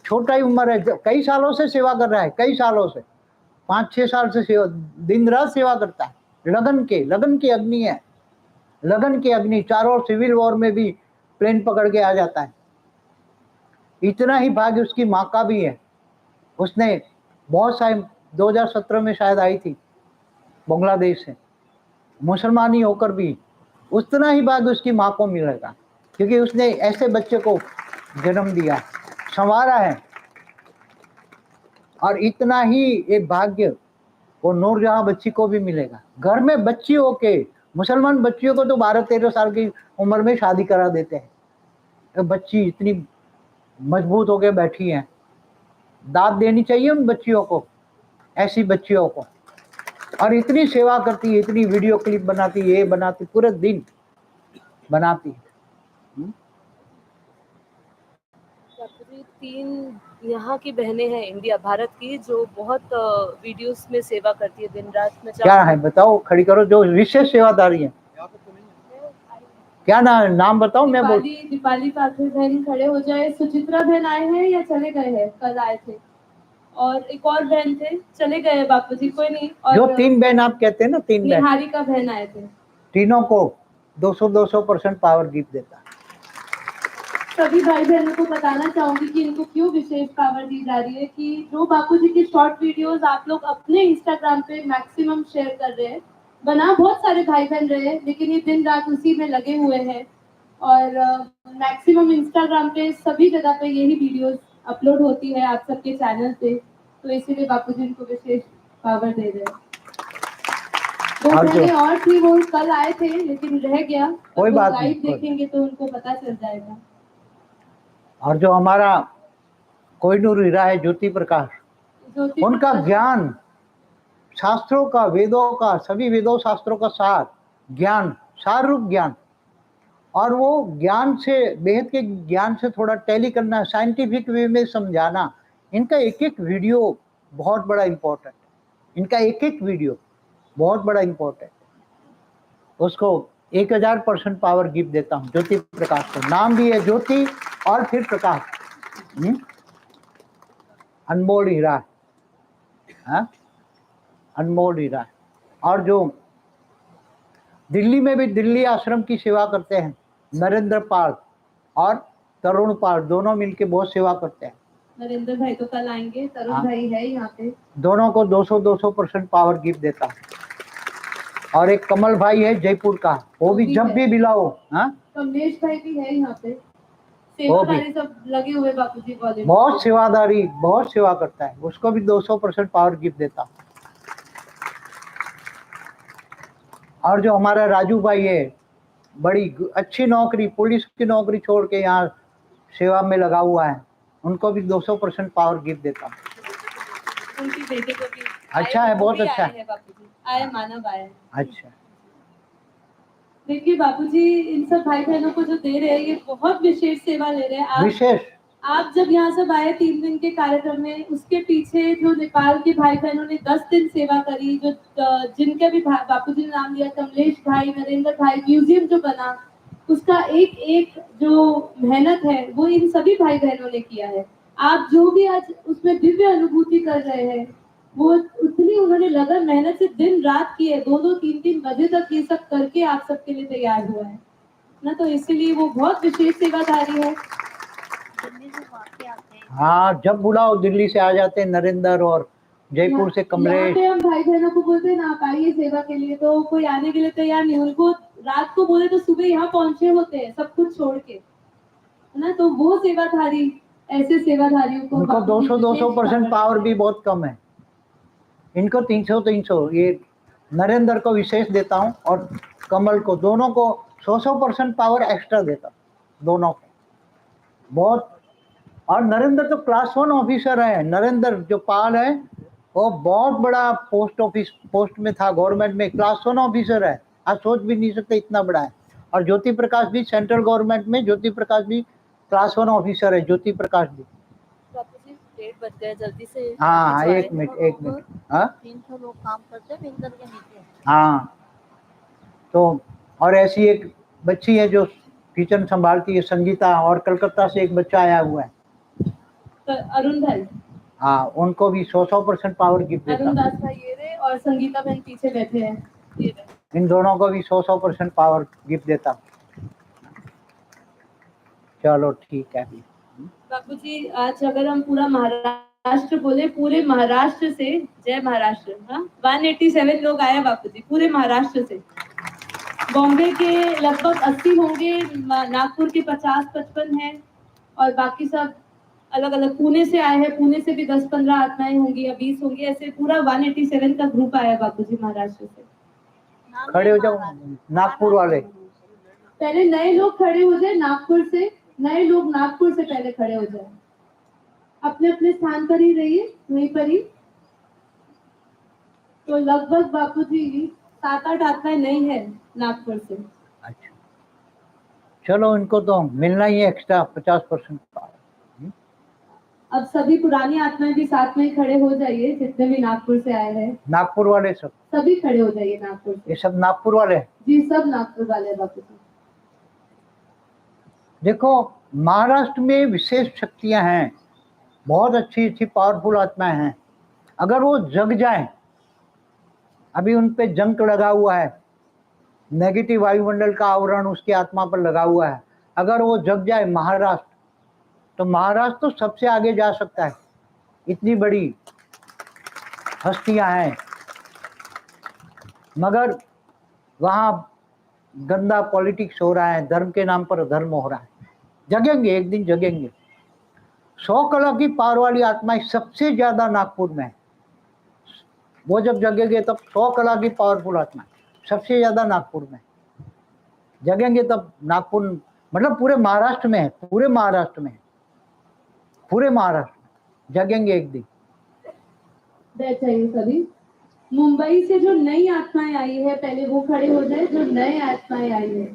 [SPEAKER 4] छोटा ही उम्र है, कई सालों से सेवा कर रहा है, कई सालों से, 5-6 साल से सेवा, दिन रात सेवा करता है, लगन की अग्नि है, लगन की अग्नि। चारों सिविल वॉर में भी प्लेन पकड़ के आ जाता है। इतना ही भाग्य उसकी माँ का भी है, उसने बहुत सारे 2017 में शायद आई थी बांग्लादेश से, मुसलमान ही होकर भी उतना ही भाग्य उसकी माँ को मिलेगा, क्योंकि उसने ऐसे बच्चे को जन्म दिया, संवारा है। और इतना ही एक भाग्य वो नूरजहां बच्ची को भी मिलेगा। घर में बच्ची होके, मुसलमान बच्चियों को तो 12-13 साल की उम्र में शादी करा देते हैं, तो बच्ची इतनी मजबूत होके बैठी है, दाद देनी चाहिए उन बच्चियों को, ऐसी बच्चियों को। और इतनी सेवा करती है, इतनी वीडियो क्लिप बनाती है, ये बनाती, पूरे दिन बनाती है।
[SPEAKER 5] 3 यहाँ की बहनें हैं इंडिया भारत की, जो बहुत वीडियोस में सेवा करती है दिन रात में।
[SPEAKER 4] क्या है बताओ, खड़ी करो, जो विशेष सेवादारी है, क्या नाम बताओ, मैं बोल।
[SPEAKER 1] दीपाली पाखरे बहन खड़े हो जाए। सुचित्रा बहन आए हैं या चले गए हैं? कल आए थे, और एक और बहन थे, चले गए बापूजी, कोई नहीं। और
[SPEAKER 4] जो 3 बहन आप कहते हैं ना, 3 बहन,
[SPEAKER 1] निहारिका बहन आए थे,
[SPEAKER 4] तीनों को 200% पावर गिफ्ट देता।
[SPEAKER 1] सभी भाई बहनों को बताना चाहूंगी कि इनको क्यों विशेष पावर दी जा रही है, कि जो बापूजी की शॉर्ट वीडियोस आप लोग अपने इंस्टाग्राम पे मैक्सिमम शेयर कर रहे हैं, बना बहुत सारे भाई बहन रहे हैं, लेकिन ये दिन रात उसी में लगे हुए हैं, और मैक्सिमम इंस्टाग्राम पे सभी जगह पे यही वीडियोस अपलोड होती है आप सबके चैनल पे, तो इसीलिए बापूजी इनको विशेष पावर दे रहे हैं। 2 बहनें और थी, वो कल आए थे लेकिन रह गया,
[SPEAKER 4] कोई बात नहीं,
[SPEAKER 1] लाइव देखेंगे तो उनको पता चल जाएगा।
[SPEAKER 4] और जो हमारा कोहिनूर हीरा है, ज्योति प्रकाश, उनका ज्ञान, शास्त्रों का, वेदों का, सभी वेदों शास्त्रों का सार ज्ञान, सार रूप ज्ञान, और वो ज्ञान से, बेहद के ज्ञान से थोड़ा टैली करना, साइंटिफिक वे में समझाना, इनका एक एक वीडियो बहुत बड़ा इम्पोर्टेंट है, इनका एक एक वीडियो बहुत बड़ा इम्पोर्टेंट है। उसको 1000% पावर गिफ्ट देता हूँ ज्योति प्रकाश को। नाम भी है ज्योति और फिर प्रकाश। अनमोल हीरा है, हाँ? अनमोल हीरा है। और जो दिल्ली में भी दिल्ली आश्रम की सेवा करते हैं, नरेंद्र पाल और तरुण पाल दोनों मिलके बहुत सेवा करते हैं।
[SPEAKER 1] नरेंद्र भाई तो कल आएंगे, तरुण
[SPEAKER 4] हाँ।
[SPEAKER 1] भाई है यहाँ पे।
[SPEAKER 4] दोनों को 200% पावर गिफ्ट देता हूँ। और एक कमल भाई है जयपुर का, वो भी जब
[SPEAKER 1] है।
[SPEAKER 4] भी मिलाओ। हाँ,
[SPEAKER 1] कमलेश भाई भी है यहाँ पे।
[SPEAKER 4] वो भी
[SPEAKER 1] सेवादारी सब लगे हुए बापूजी कॉलेज।
[SPEAKER 4] बहुत सेवादारी, बहुत सेवा करता है, उसको भी 200% पावर गिफ्ट देता हूँ। और जो हमारा राजू भाई है, बड़ी अच्छी नौकरी, पुलिस की नौकरी छोड़ के यहाँ सेवा में लगा हुआ है, उनको भी 200% पावर गिफ्ट देता हूँ।
[SPEAKER 1] उनकी बेटे को भी
[SPEAKER 4] अच्छा है, बहुत अच्छा
[SPEAKER 1] है बापूजी, आए मानव आए।
[SPEAKER 4] अच्छा,
[SPEAKER 1] देखिए बापूजी, इन सब भाई बहनों को जो दे रहे हैं ये बहुत विशेष सेवा ले रहे हैं।
[SPEAKER 4] विशेष।
[SPEAKER 1] आप जब यहाँ सब आए 3 दिन के कार्यक्रम में, उसके पीछे जो नेपाल के भाई बहनों ने 10 दिन सेवा करी, जो जिनके भी बापूजी ने नाम लिया, कमलेश भाई, नरेंद्र भाई, म्यूजियम जो बना, उसका एक एक जो मेहनत है वो इन सभी भाई बहनों ने किया है। आप जो भी आज उसमें दिव्य अनुभूति कर रहे हैं, वो उतनी उन्होंने लगन मेहनत से दिन रात की है, 2-2 3-3 बजे तक ये सब करके आप सबके लिए तैयार हुआ है ना, तो इसीलिए वो बहुत विशेष सेवाधारी है।
[SPEAKER 4] हाँ, जब बुलाओ दिल्ली से आ जाते हैं नरेंद्र, और जयपुर से
[SPEAKER 1] यहाँ
[SPEAKER 4] कमलेश।
[SPEAKER 1] पे हम भाई बहनों को बोलते हैं ना आप आइए सेवा के लिए, तो कोई आने के लिए तैयार नहीं। उनको रात को बोले तो सुबह यहाँ पहुंचे होते हैं सब कुछ छोड़ के, है ना, तो वो सेवाधारी, ऐसे सेवाधारियों को
[SPEAKER 4] उनको 200% पावर भी बहुत कम है, इनको 300। ये नरेंद्र को विशेष देता हूँ और कमल को, दोनों को 100% पावर एक्स्ट्रा देता हूँ, दोनों को बहुत। और नरेंद्र तो क्लास 1 ऑफिसर है। नरेंद्र जो पाल है वो बहुत बड़ा पोस्ट में था गवर्नमेंट में, क्लास 1 ऑफिसर है, आप सोच भी नहीं सकते इतना बड़ा है। और ज्योति प्रकाश भी सेंट्रल गवर्नमेंट में, ज्योति प्रकाश भी क्लास 1 ऑफिसर है, ज्योति प्रकाश भी।
[SPEAKER 5] डेट बच गया जल्दी से।
[SPEAKER 4] हाँ, एक मिनट। हाँ,
[SPEAKER 2] 300 लोग काम करते हैं बिंदर के नीचे।
[SPEAKER 4] हाँ, तो और ऐसी एक बच्ची है जो किचन संभालती है, संगीता, और कलकत्ता से एक बच्चा आया हुआ है,
[SPEAKER 1] तो अरुण भाई,
[SPEAKER 4] हाँ, उनको भी 100% पावर गिफ्ट देता
[SPEAKER 1] अरुण
[SPEAKER 4] हूँ।
[SPEAKER 1] दास भाई ये रहे, और संगीता बहन पीछे बैठे हैं, ये रहे।
[SPEAKER 4] इन दोनों को भी 100% पावर गिफ्ट देता हूँ। चलो ठीक है।
[SPEAKER 1] बापूजी, आज अगर हम पूरा महाराष्ट्र बोले, पूरे महाराष्ट्र से, जय महाराष्ट्र, हाँ, 187 लोग आए बापूजी पूरे महाराष्ट्र से। बॉम्बे के लगभग 80 होंगे, नागपुर के 50-55 हैं, और बाकी सब अलग अलग, पुणे से आए हैं, पुणे से भी 10-15 आत्माएं होंगी या 20 होंगी, ऐसे पूरा 187 का ग्रुप आया बापूजी महाराष्ट्र से।
[SPEAKER 4] खड़े हो जाओ नागपुर वाले,
[SPEAKER 1] पहले नए लोग खड़े हो जाए नागपुर से, नए लोग नागपुर से पहले खड़े हो जाए, अपने अपने स्थान पर ही रहिए, वहीं पर ही। तो लगभग बापूजी 7-8 आत्माएं नहीं है नागपुर से।
[SPEAKER 4] अच्छा, चलो इनको तो मिलना ही है एक्स्ट्रा 50%।
[SPEAKER 1] अब सभी पुरानी आत्माएं भी साथ में खड़े हो जाइए, जितने भी नागपुर से आए हैं,
[SPEAKER 4] नागपुर वाले सब
[SPEAKER 1] सभी खड़े हो जाइए नागपुर से।
[SPEAKER 4] ये सब नागपुर वाले हैं।
[SPEAKER 1] जी, सब नागपुर वाले बापूजी।
[SPEAKER 4] देखो, महाराष्ट्र में विशेष शक्तियां हैं, बहुत अच्छी अच्छी पावरफुल आत्माएं हैं। अगर वो जग जाए, अभी उन पे जंक लगा हुआ है, नेगेटिव वायुमंडल का आवरण उसकी आत्मा पर लगा हुआ है, अगर वो जग जाए महाराष्ट्र, तो महाराष्ट्र तो सबसे आगे जा सकता है, इतनी बड़ी हस्तियां हैं। मगर वहाँ गंदा पॉलिटिक्स हो रहा है, धर्म के नाम पर अधर्म हो रहा है। जगेंगे, एक दिन जगेंगे। 100 कला की पावर वाली आत्माएं सबसे ज्यादा नागपुर में है। वो जब जगेंगे तब 100 कला की पावरफुल आत्माएं सबसे ज्यादा नागपुर में जगेंगे, तब नागपुर मतलब पूरे महाराष्ट्र में है, पूरे महाराष्ट्र में जगेंगे एक दिन।
[SPEAKER 1] बैठ जाइए सभी। मुंबई से जो नई आत्माएं आई है, पहले वो खड़े हो जाए, जो नए आत्माएं आई है,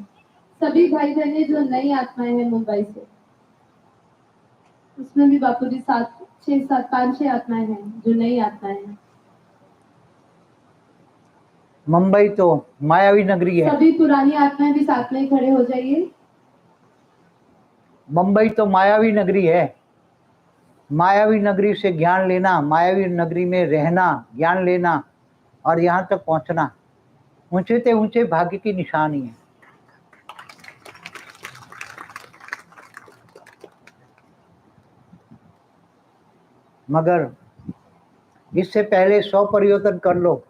[SPEAKER 1] सभी भाई बहने जो नई आत्माएं हैं मुंबई से, उसमें भी बापूजी 5-6 आत्माएं हैं जो नई आत्माएं हैं।
[SPEAKER 4] मुंबई तो मायावी नगरी है।
[SPEAKER 1] सभी पुरानी आत्माएं भी साथ में ही खड़े हो जाइए।
[SPEAKER 4] मुंबई तो मायावी नगरी है। मायावी नगरी से ज्ञान लेना, मायावी नगरी में रहना, ज्ञान लेना और यहाँ तक पहुँचना ऊंचे से ऊंचे भाग्य की निशानी है। मगर इससे पहले 100 परिवर्तन कर लो।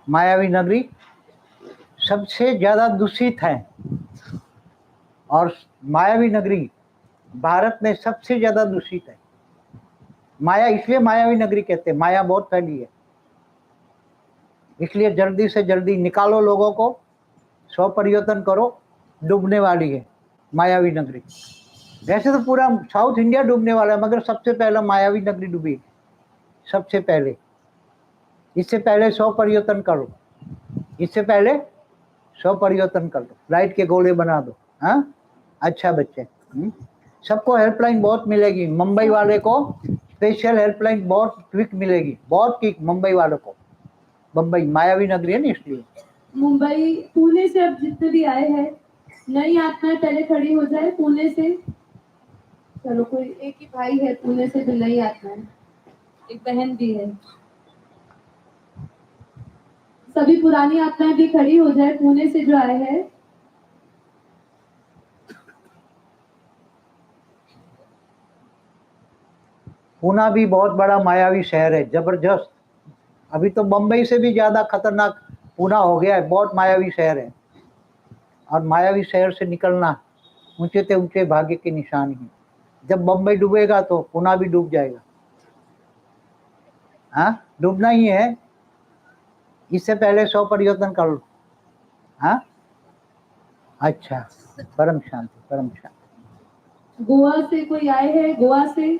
[SPEAKER 4] मायावी नगरी सबसे ज्यादा दूषित है और मायावी नगरी भारत में सबसे ज्यादा दूषित है। माया इसलिए मायावी नगरी कहते हैं, माया बहुत फैली है। इसलिए जल्दी से जल्दी निकालो लोगों को, 100 परिवर्तन करो, डूबने वाली है मायावी नगरी। वैसे तो पूरा साउथ इंडिया डूबने वाला है, मगर सबसे पहले मायावी नगरी डूबी, सबसे पहले। इससे पहले 100 परिवर्तन करो, इससे पहले 100 परिवर्तन कर दो, लाइट के गोले बना दो। हाँ, अच्छा बच्चे। सबको हेल्पलाइन बहुत मिलेगी। मुंबई वाले को स्पेशल हेल्पलाइन बहुत क्विक मिलेगी, बहुत क्विक मुंबई वालों को। मुंबई मायावी नगरी है ना, इसलिए।
[SPEAKER 1] मुंबई, पुणे से अब जितने भी आए हैं, नई आत्माएं पहले खड़ी हो जाए पुणे से। चलो, कोई एक ही भाई है पुणे से जो नई आत्माएं, एक बहन भी है। सभी पुरानी आत्माएं भी खड़ी हो जाए पुणे से जो आए हैं।
[SPEAKER 4] पूना भी बहुत बड़ा मायावी शहर है, जबरदस्त। अभी तो मुंबई से भी ज्यादा खतरनाक पूना हो गया है, बहुत मायावी शहर है। और मायावी शहर से निकलना ऊंचे से ऊंचे भाग्य की निशानी है। जब मुंबई डूबेगा तो पूना भी डूब जाएगा। हाँ, डूबना ही है। इससे पहले 100 परिवर्तन कर लो। हाँ, अच्छा, परम शांति, परम शांति।
[SPEAKER 1] गोवा से कोई आए हैं? गोवा से,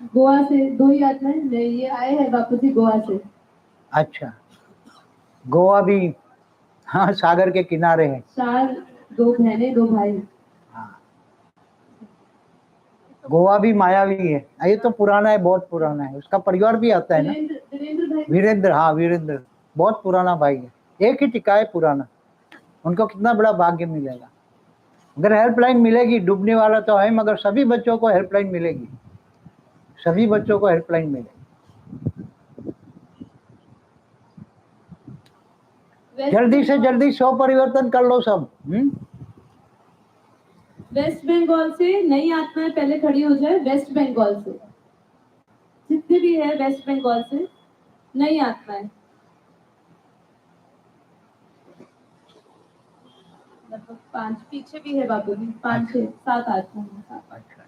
[SPEAKER 1] गोवा से 2 ही आत्माएं नहीं, ये आए हैं बापूजी गोवा से।
[SPEAKER 4] अच्छा, गोवा भी, हाँ, सागर के किनारे है।
[SPEAKER 1] 4, 2 बहनें 2 भाई।
[SPEAKER 4] हाँ, गोवा भी मायावी है। ये तो पुराना है, बहुत पुराना है। उसका परिवार भी आता है ना,
[SPEAKER 1] वीरेंद्र भाई।
[SPEAKER 4] वीरेंद्र। हाँ, वीरेंद्र बहुत पुराना भाई है, एक ही टिका है पुराना। उनको कितना बड़ा भाग्य मिलेगा। अगर हेल्पलाइन मिलेगी, डूबने वाला तो है, मगर सभी बच्चों को हेल्पलाइन मिलेगी, सभी बच्चों को हेल्पलाइन मिलेगी। जल्दी से जल्दी 100 परिवर्तन कर लो सब।
[SPEAKER 1] वेस्ट बंगाल से नई आत्माएं पहले खड़ी हो जाए। वेस्ट बंगाल से जितने भी है, वेस्ट बंगाल से नई आत्माएं। लगभग 5 पीछे भी है बापूजी, 5, 6, 7 आत्माएं।
[SPEAKER 4] अच्छा,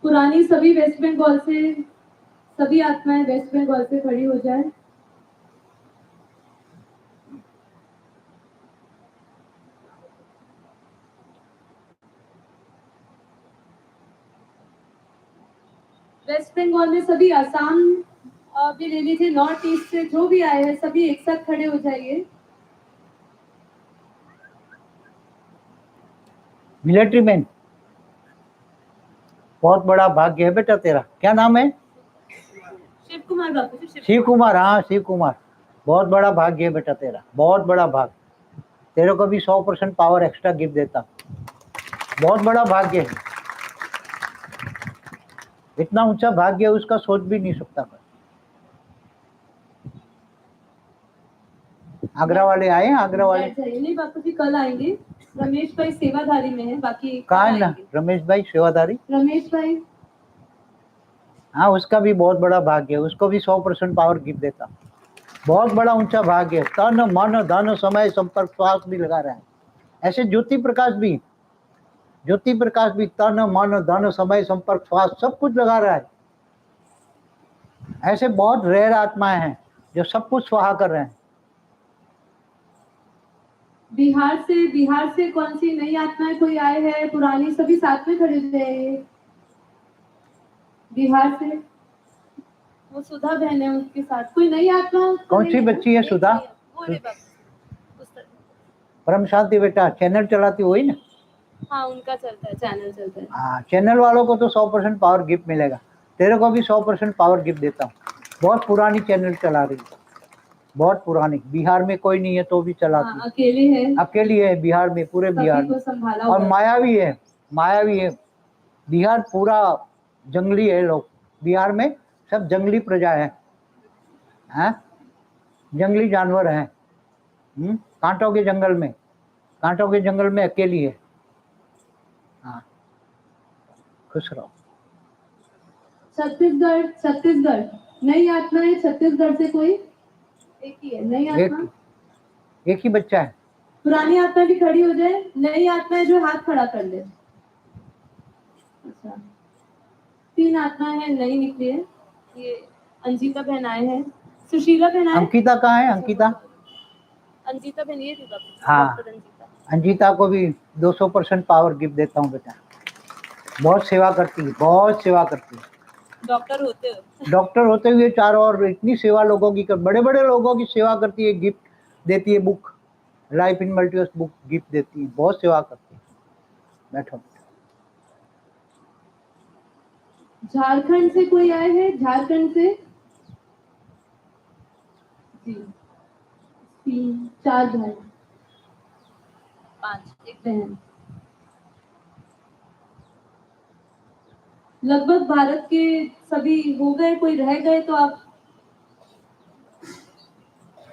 [SPEAKER 1] पुरानी सभी वेस्ट बंगाल से, सभी आत्माएं वेस्ट बंगाल से खड़ी हो जाए। वेस्ट बंगाल में सभी, आसाम भी ले लीजिए, नॉर्थ ईस्ट से जो भी आए हैं सभी एक साथ खड़े हो जाइए।
[SPEAKER 4] मिलिट्री मैन, बहुत बड़ा भाग्य है बेटा तेरा। क्या नाम है?
[SPEAKER 1] शिव कुमार बापूजी।
[SPEAKER 4] शिव कुमार। हाँ, शिव कुमार, बहुत बड़ा भाग्य है बेटा तेरा, बहुत बड़ा भाग्य। तेरे को भी 100% पावर एक्स्ट्रा गिफ्ट देता, बहुत बड़ा भाग्य है। इतना ऊंचा भाग्य उसका सोच भी नहीं सकता। आगरा वाले आए हैं? आगरा वाले
[SPEAKER 1] नहीं बापूजी, कल आएंगे। रमेश भाई सेवाधारी में है, बाकी
[SPEAKER 4] कहाँ है ना? रमेश भाई सेवाधारी,
[SPEAKER 1] रमेश भाई।
[SPEAKER 4] हाँ, उसका भी बहुत बड़ा भाग्य है, उसको भी 100% पावर गिफ्ट देता। बहुत बड़ा ऊंचा भाग्य है। तन मन धन समय संपर्क श्वास भी लगा रहा है। ऐसे ज्योति प्रकाश भी, ज्योति प्रकाश भी तन मन धन समय संपर्क श्वास सब कुछ लगा रहा है। ऐसे बहुत रेयर आत्माएं हैं जो सब कुछ स्वाहा कर रहे हैं।
[SPEAKER 1] बिहार से कौन सी नई आत्माएं कोई आए हैं? पुरानी सभी साथ में खड़े थे। बिहार से वो सुधा बहन है, उसके साथ कोई नई आत्मा।
[SPEAKER 4] कौन सी बच्ची है सुधा? परम शांति बेटा, चैनल चलाती हुई ना?
[SPEAKER 1] हाँ, उनका चलता है, चैनल चलता है।
[SPEAKER 4] हाँ, चैनल वालों को तो 100% पावर गिफ्ट मिलेगा। तेरे को भी 100% पावर गिफ्ट देता हूँ। बहुत पुरानी चैनल चला रही है, बहुत पुरानी, बिहार में कोई नहीं है तो भी चलाती है,
[SPEAKER 1] अकेले है,
[SPEAKER 4] अकेली है बिहार में, पूरे बिहार
[SPEAKER 1] सभी को
[SPEAKER 4] में।
[SPEAKER 1] संभाला
[SPEAKER 4] और
[SPEAKER 1] हुआ है।
[SPEAKER 4] मायावी है, मायावी है। बिहार पूरा जंगली है, लोग बिहार में सब जंगली प्रजा है, हैं? जंगली जानवर हैं, कांटों के जंगल में, कांटों के जंगल में अकेली है। हाँ, खुश रहो।
[SPEAKER 1] छत्तीसगढ़, छत्तीसगढ़ नई आत्मा है। छत्तीसगढ़ से कोई एक ही है नई आत्मा।
[SPEAKER 4] एक ही बच्चा है।
[SPEAKER 1] पुरानी आत्मा भी खड़ी हो जाए, नई आत्मा है जो हाथ खड़ा कर ले। अच्छा, 3 आत्मा है, नई निकली है। ये अंजिता बहन आए हैं, सुशीला बहन आए।
[SPEAKER 4] अंकिता कहाँ है? अंकिता,
[SPEAKER 5] अंजिता बहन ये थी डॉक्टर,
[SPEAKER 4] हाँ,
[SPEAKER 5] डॉक्टर अंजिता।
[SPEAKER 4] अंजिता को भी 200% पावर गिफ्ट देता हूँ बेटा। बहुत सेवा करती है, बहुत सेवा करती है।
[SPEAKER 5] डॉक्टर होते हो।
[SPEAKER 4] डॉक्टर होते हुए चारों ओर इतनी सेवा लोगों की बड़े बड़े लोगों की सेवा करती है, गिफ्ट देती है, book life in multiverse book gift देती है, बहुत सेवा करती है। बैठो।
[SPEAKER 1] झारखंड से कोई आए हैं? झारखंड से जी, 3 4 भाई,
[SPEAKER 5] 5
[SPEAKER 1] एक बहन। लगभग भारत के सभी हो गए, कोई रह गए तो आप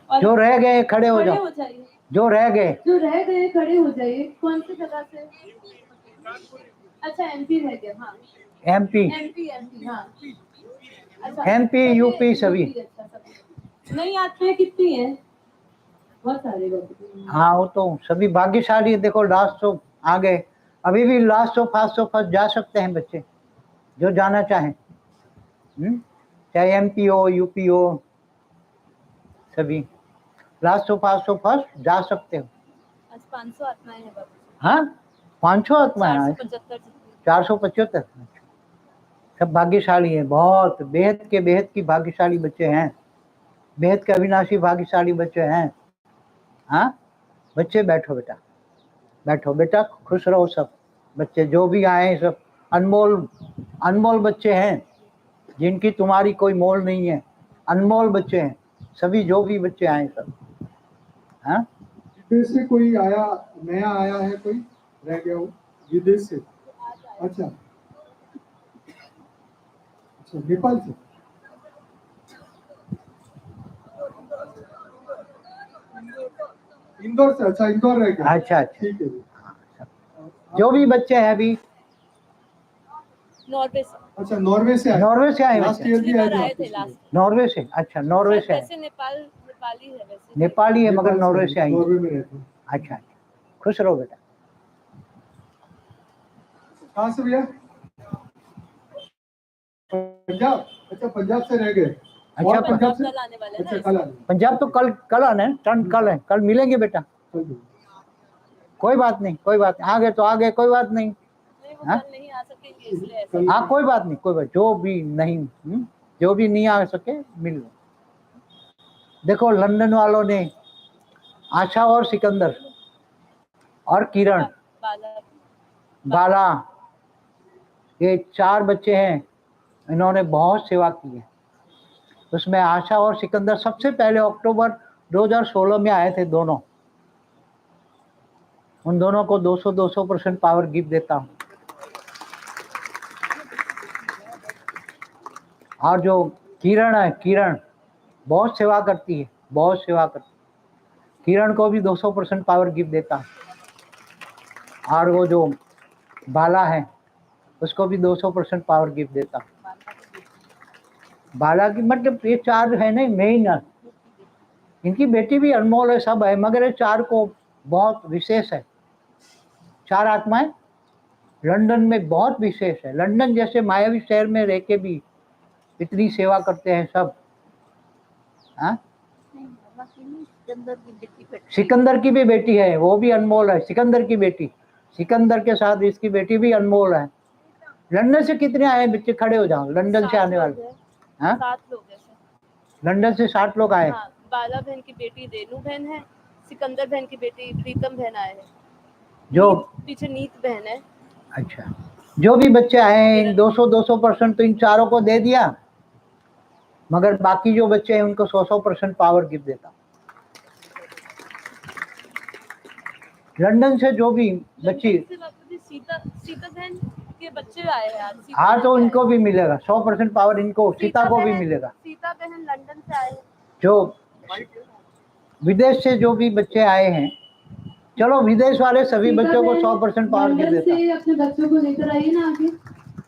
[SPEAKER 1] और
[SPEAKER 4] जो रह गए खड़े हो
[SPEAKER 1] खड़े
[SPEAKER 4] जाओ,
[SPEAKER 1] हो जाइए।
[SPEAKER 4] जो रह गए।
[SPEAKER 1] जो रह गए खड़े हो जाइए। कौन सी जगह से? अच्छा, एमपी रह गया। हाँ,
[SPEAKER 4] एमपी,
[SPEAKER 1] एमपी, हाँ। अच्छा,
[SPEAKER 4] एमपी, यूपी सभी।
[SPEAKER 1] अच्छा, सभी। नई आत्माएं कितनी है? बहुत सारे लोग।
[SPEAKER 4] हाँ, वो तो सभी भाग्यशाली है। देखो लास्ट तो आ गए, अभी भी लास्ट तो फर्स्ट जा सकते हैं बच्चे, जो जाना चाहें, चाहे एमपी हो, यूपी हो, सभी लास्ट तो फर्स्ट जा सकते हो।
[SPEAKER 5] आज 500 आत्माएं हैं बाबू।
[SPEAKER 4] हाँ, 500 आत्मा है,
[SPEAKER 5] 475
[SPEAKER 4] 475। सब भाग्यशाली है, बहुत बेहद के बेहद की भाग्यशाली बच्चे हैं, बेहद के अविनाशी भाग्यशाली बच्चे हैं। हाँ बच्चे, बैठो बेटा, बैठो बेटा, खुश रहो सब बच्चे, जो भी आए हैं सब अनमोल अनमोल बच्चे हैं, जिनकी तुम्हारी कोई मोल नहीं है, अनमोल बच्चे हैं सभी, जो भी बच्चे आए सब। हाँ,
[SPEAKER 3] विदेश से कोई आया, नया आया है, कोई रह गया हो विदेश से? अच्छा अच्छा, नेपाल से। इंदौर से? अच्छा, इंदौर रह गया।
[SPEAKER 4] अच्छा अच्छा,
[SPEAKER 3] ठीक है।
[SPEAKER 4] जो भी बच्चे हैं अभी
[SPEAKER 5] नॉर्वे से।
[SPEAKER 3] अच्छा, नॉर्वे से आए?
[SPEAKER 4] नॉर्वे से आए
[SPEAKER 3] लास्ट
[SPEAKER 4] बच्चे?
[SPEAKER 3] ईयर भी आए थे
[SPEAKER 5] आए
[SPEAKER 3] आपके
[SPEAKER 5] थे
[SPEAKER 3] स्कूल में?
[SPEAKER 5] लास्ट।
[SPEAKER 4] नॉर्वे से? अच्छा, नॉर्वे से आए।
[SPEAKER 5] वैसे नेपाली है वैसे।
[SPEAKER 4] नेपाली है मगर
[SPEAKER 3] नेपाल
[SPEAKER 4] नॉर्वे से आई।
[SPEAKER 3] नॉर्वे में रहते हैं।
[SPEAKER 4] अच्छा अच्छा, खुश रहो बेटा।
[SPEAKER 3] कहाँ से भैया? पंजाब? अच्छा, पंजाब से रह गए।
[SPEAKER 4] अच्छा,
[SPEAKER 3] और पंजाब से?
[SPEAKER 5] कल आने वाले हैं ना
[SPEAKER 3] अच्छा, कल आने।
[SPEAKER 4] पंजाब तो कल आना है, टर्न कल है, कल मिलेंगे बेटा। कोई बात नहीं, कोई बात नहीं, आ गए तो आ गए, कोई बात नहीं।
[SPEAKER 5] नहीं, वो
[SPEAKER 4] हाँ?
[SPEAKER 5] कल नहीं आ सकेंगे इसलिए ऐसे।
[SPEAKER 4] हाँ कोई बात नहीं, कोई बात, जो भी नहीं आ सके मिल लो। देखो लंदन वालों ने आशा और सिकंदर और किरण, बाला, ये 4 बच्चे हैं, इन्होंने बहुत सेवा की है। उसमें आशा और सिकंदर सबसे पहले अक्टूबर 2016 में आए थे दोनों। उन दोनों को 200% पावर गिफ्ट देता हूँ। और जो किरण है, किरण बहुत सेवा करती है, बहुत सेवा करती है, किरण को भी 200% पावर गिफ्ट देता हूँ। और वो जो बाला है उसको भी 200% पावर गिफ्ट देता हूँ। बाला की मतलब ये 4 है नहीं मेन, इनकी बेटी भी अनमोल है, सब है, मगर ये 4 को बहुत विशेष है। 4 आत्माएं लंदन में बहुत विशेष है। लंदन जैसे मायावी शहर में रह के भी इतनी सेवा करते हैं सब। हाँ, सिकंदर की भी बेटी है, वो भी अनमोल है। सिकंदर की बेटी, सिकंदर के साथ इसकी बेटी भी अनमोल है। लंदन से कितने आए बच्चे? खड़े हो जाओ, लंदन से आने वाले। हाँ,
[SPEAKER 5] 7 लोग हैं सर।
[SPEAKER 4] लंदन से 60 लोग आए।
[SPEAKER 5] हाँ, बाला बहन की बेटी रेनू बहन है, सिकंदर बहन की बेटी प्रीतम बहन आए हैं,
[SPEAKER 4] जो
[SPEAKER 5] पीछे नीत बहन है।
[SPEAKER 4] अच्छा, जो भी बच्चे आए हैं इन 200% तो इन चारों को दे दिया, मगर बाकी जो बच्चे हैं उनको 100% पावर गिफ्ट देता हूँ। लंदन से जो भी बच्ची,
[SPEAKER 5] लंदन से बापूजी सीता सीता बहन के बच्चे आए हैं आज। सीता
[SPEAKER 4] हाँ
[SPEAKER 5] बहन
[SPEAKER 4] तो
[SPEAKER 5] के
[SPEAKER 4] इनको
[SPEAKER 5] आए
[SPEAKER 4] भी मिलेगा 100% पावर, इनको
[SPEAKER 5] हैं।
[SPEAKER 4] सीता को भी मिलेगा।
[SPEAKER 5] सीता बहन लंदन से आए हैं।
[SPEAKER 4] जो विदेश से जो भी बच्चे आए हैं, चलो विदेश वाले सभी
[SPEAKER 1] सीता
[SPEAKER 4] बच्चों को
[SPEAKER 1] बहन
[SPEAKER 4] 100% पावर गिफ्ट
[SPEAKER 1] लंदन
[SPEAKER 4] देता हूँ।
[SPEAKER 1] से अपने बच्चों को लेकर आइए ना आगे।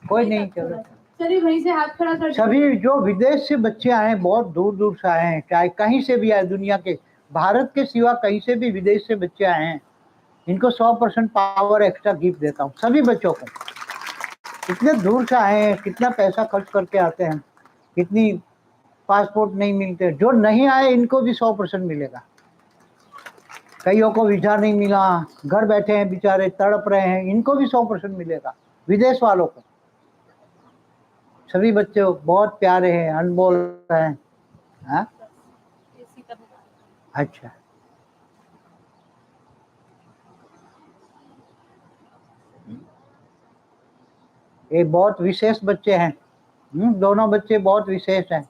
[SPEAKER 4] कोई नहीं, चलो
[SPEAKER 1] चलिए वहीं से हाथ खड़ा कर दीजिए।
[SPEAKER 4] सभी जो विदेश से बच्चे आए हैं, बहुत दूर दूर से आए हैं, चाहे कहीं से भी आए दुनिया के, भारत के सिवा कहीं से भी विदेश से बच्चे आए हैं, इनको 100% पावर एक्स्ट्रा गिफ्ट देता हूँ सभी बच्चों को। कितने दूर से आए हैं, कितना पैसा खर्च करके आते हैं, कितनी पासपोर्ट नहीं मिलते, जो नहीं आए इनको भी 100% मिलेगा। कईयों को वीजा नहीं मिला, घर बैठे हैं बेचारे तड़प रहे हैं, इनको भी 100% मिलेगा। विदेश वालों को सभी बच्चे बहुत प्यारे हैं, अनमोल हैं। हाँ
[SPEAKER 5] ये सीता बहन।
[SPEAKER 4] अच्छा, ये बहुत विशेष बच्चे हैं। दोनों बच्चे बहुत विशेष हैं।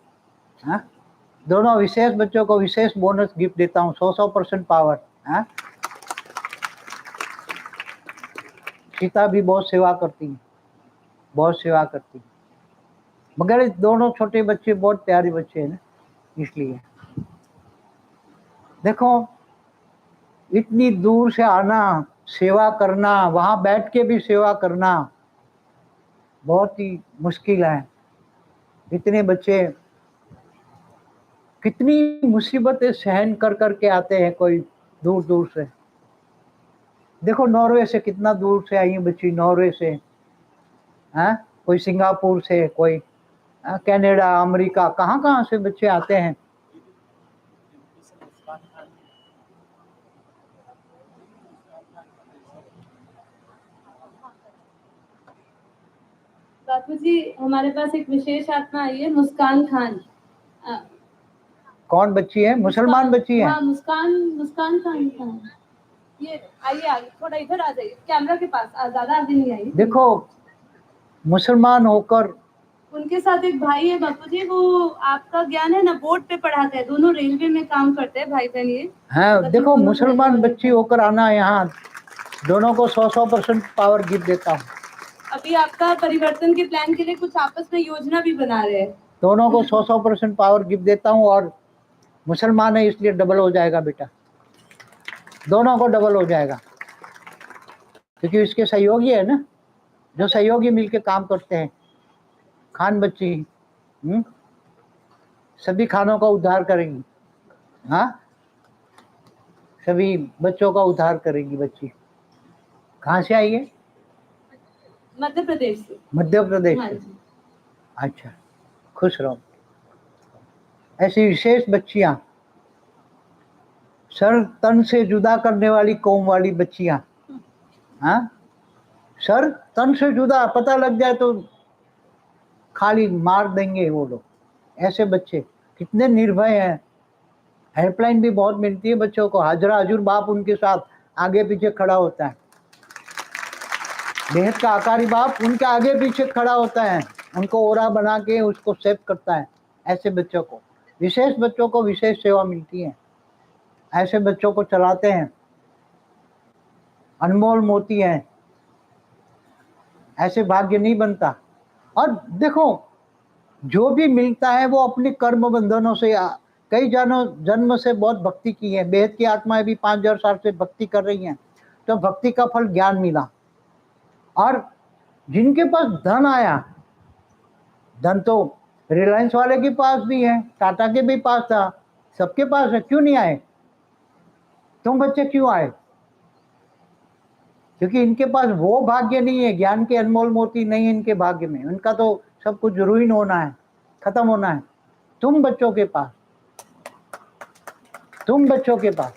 [SPEAKER 4] हाँ, दोनों विशेष बच्चों को विशेष बोनस गिफ्ट देता हूँ, 100% पावर। हाँ, सीता भी बहुत सेवा करती है, बहुत सेवा करती है, मगर ये दोनों छोटे बच्चे बहुत प्यारे बच्चे हैं ना, इसलिए। देखो इतनी दूर से आना, सेवा करना, वहां बैठ के भी सेवा करना बहुत ही मुश्किल है। इतने बच्चे कितनी मुसीबतें सहन कर करके आते हैं, कोई दूर दूर से। देखो नॉर्वे से कितना दूर से आई है बच्ची, नॉर्वे से, हैं, कोई सिंगापुर से, कोई कनाडा, अमेरिका, कहाँ कहाँ से बच्चे आते हैं।
[SPEAKER 1] बापूजी हमारे पास एक विशेष आत्मा आई है, मुस्कान खान।
[SPEAKER 4] कौन बच्ची है? मुसलमान बच्ची है?
[SPEAKER 1] हाँ, मुस्कान मुस्कान खान। ये आइए आगे, थोड़ा इधर आ जाइए कैमरा के पास, ज्यादा आगे नहीं आइए।
[SPEAKER 4] देखो मुसलमान होकर,
[SPEAKER 1] उनके साथ एक भाई है बापूजी, वो आपका ज्ञान है ना, बोर्ड पे पढ़ाते हैं, दोनों रेलवे में काम करते हैं भाई बहन ये।
[SPEAKER 4] है देखो मुसलमान बच्ची होकर आना यहाँ, दोनों को 100% पावर गिफ्ट देता हूँ।
[SPEAKER 1] अभी आपका परिवर्तन के प्लान के लिए कुछ आपस में योजना भी बना रहे हैं।
[SPEAKER 4] दोनों को 100% पावर गिफ्ट देता हूँ, और मुसलमान है इसलिए डबल हो जाएगा बेटा, दोनों को डबल हो जाएगा, क्योंकि इसके सहयोगी है ना, जो सहयोगी मिलके काम करते हैं। खान बच्ची सभी खानों का उद्धार करेंगी। हाँ, सभी बच्चों का उद्धार करेगी बच्ची। कहाँ से आई है?
[SPEAKER 1] मध्य प्रदेश से।
[SPEAKER 4] मध्य प्रदेश
[SPEAKER 1] हाँ
[SPEAKER 4] से।
[SPEAKER 1] जी।
[SPEAKER 4] अच्छा, खुश रहो। ऐसी विशेष बच्चियां, सर तन से जुदा करने वाली कौम वाली बच्चियां। हाँ, सर तन से जुदा, पता लग जाए तो खाली मार देंगे वो लोग, ऐसे बच्चे कितने निर्भय हैं। हेल्पलाइन भी बहुत मिलती है बच्चों को, हाजरा हजूर बाप उनके साथ आगे पीछे खड़ा होता है, बेहद का आकारी बाप उनके आगे पीछे खड़ा होता है, उनको ओरा बना के उसको सेव करता है। ऐसे बच्चों को, विशेष बच्चों को विशेष सेवा मिलती है, ऐसे बच्चों को चलाते हैं, अनमोल मोती हैं, ऐसे भाग्य नहीं बनता। और देखो जो भी मिलता है वो अपने कर्म बंधनों से, कई जन्म से बहुत भक्ति की है, बेहद की आत्माएं भी 5000 साल से भक्ति कर रही हैं, तो भक्ति का फल ज्ञान मिला। और जिनके पास धन आया, धन तो रिलायंस वाले के पास भी है, टाटा के भी पास था, सबके पास है, क्यों नहीं आए? तुम बच्चे क्यों आए? क्योंकि इनके पास वो भाग्य नहीं है, ज्ञान के अनमोल मोती नहीं है इनके भाग्य में, उनका तो सब कुछ रुइन होना है, खत्म होना है। तुम बच्चों के पास, तुम बच्चों के पास,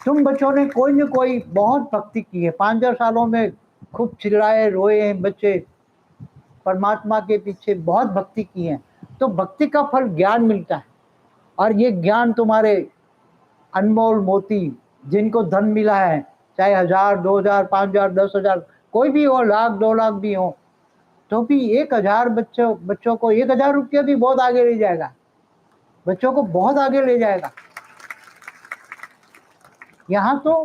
[SPEAKER 4] तुम बच्चों ने कोई न कोई बहुत भक्ति की है, 5000 सालों में खूब चिल्लाए रोए हैं बच्चे, परमात्मा के पीछे बहुत भक्ति की है, तो भक्ति का फल ज्ञान मिलता है। और ये ज्ञान तुम्हारे अनमोल मोती, जिनको धन मिला है, चाहे 1000, 2000, 5000, 10,000, कोई भी हो, 1,00,000 2,00,000 भी हो, तो भी 1,000 बच्चों को 1,000 रुपया भी बहुत आगे ले जाएगा, बच्चों को बहुत आगे ले जाएगा। यहाँ तो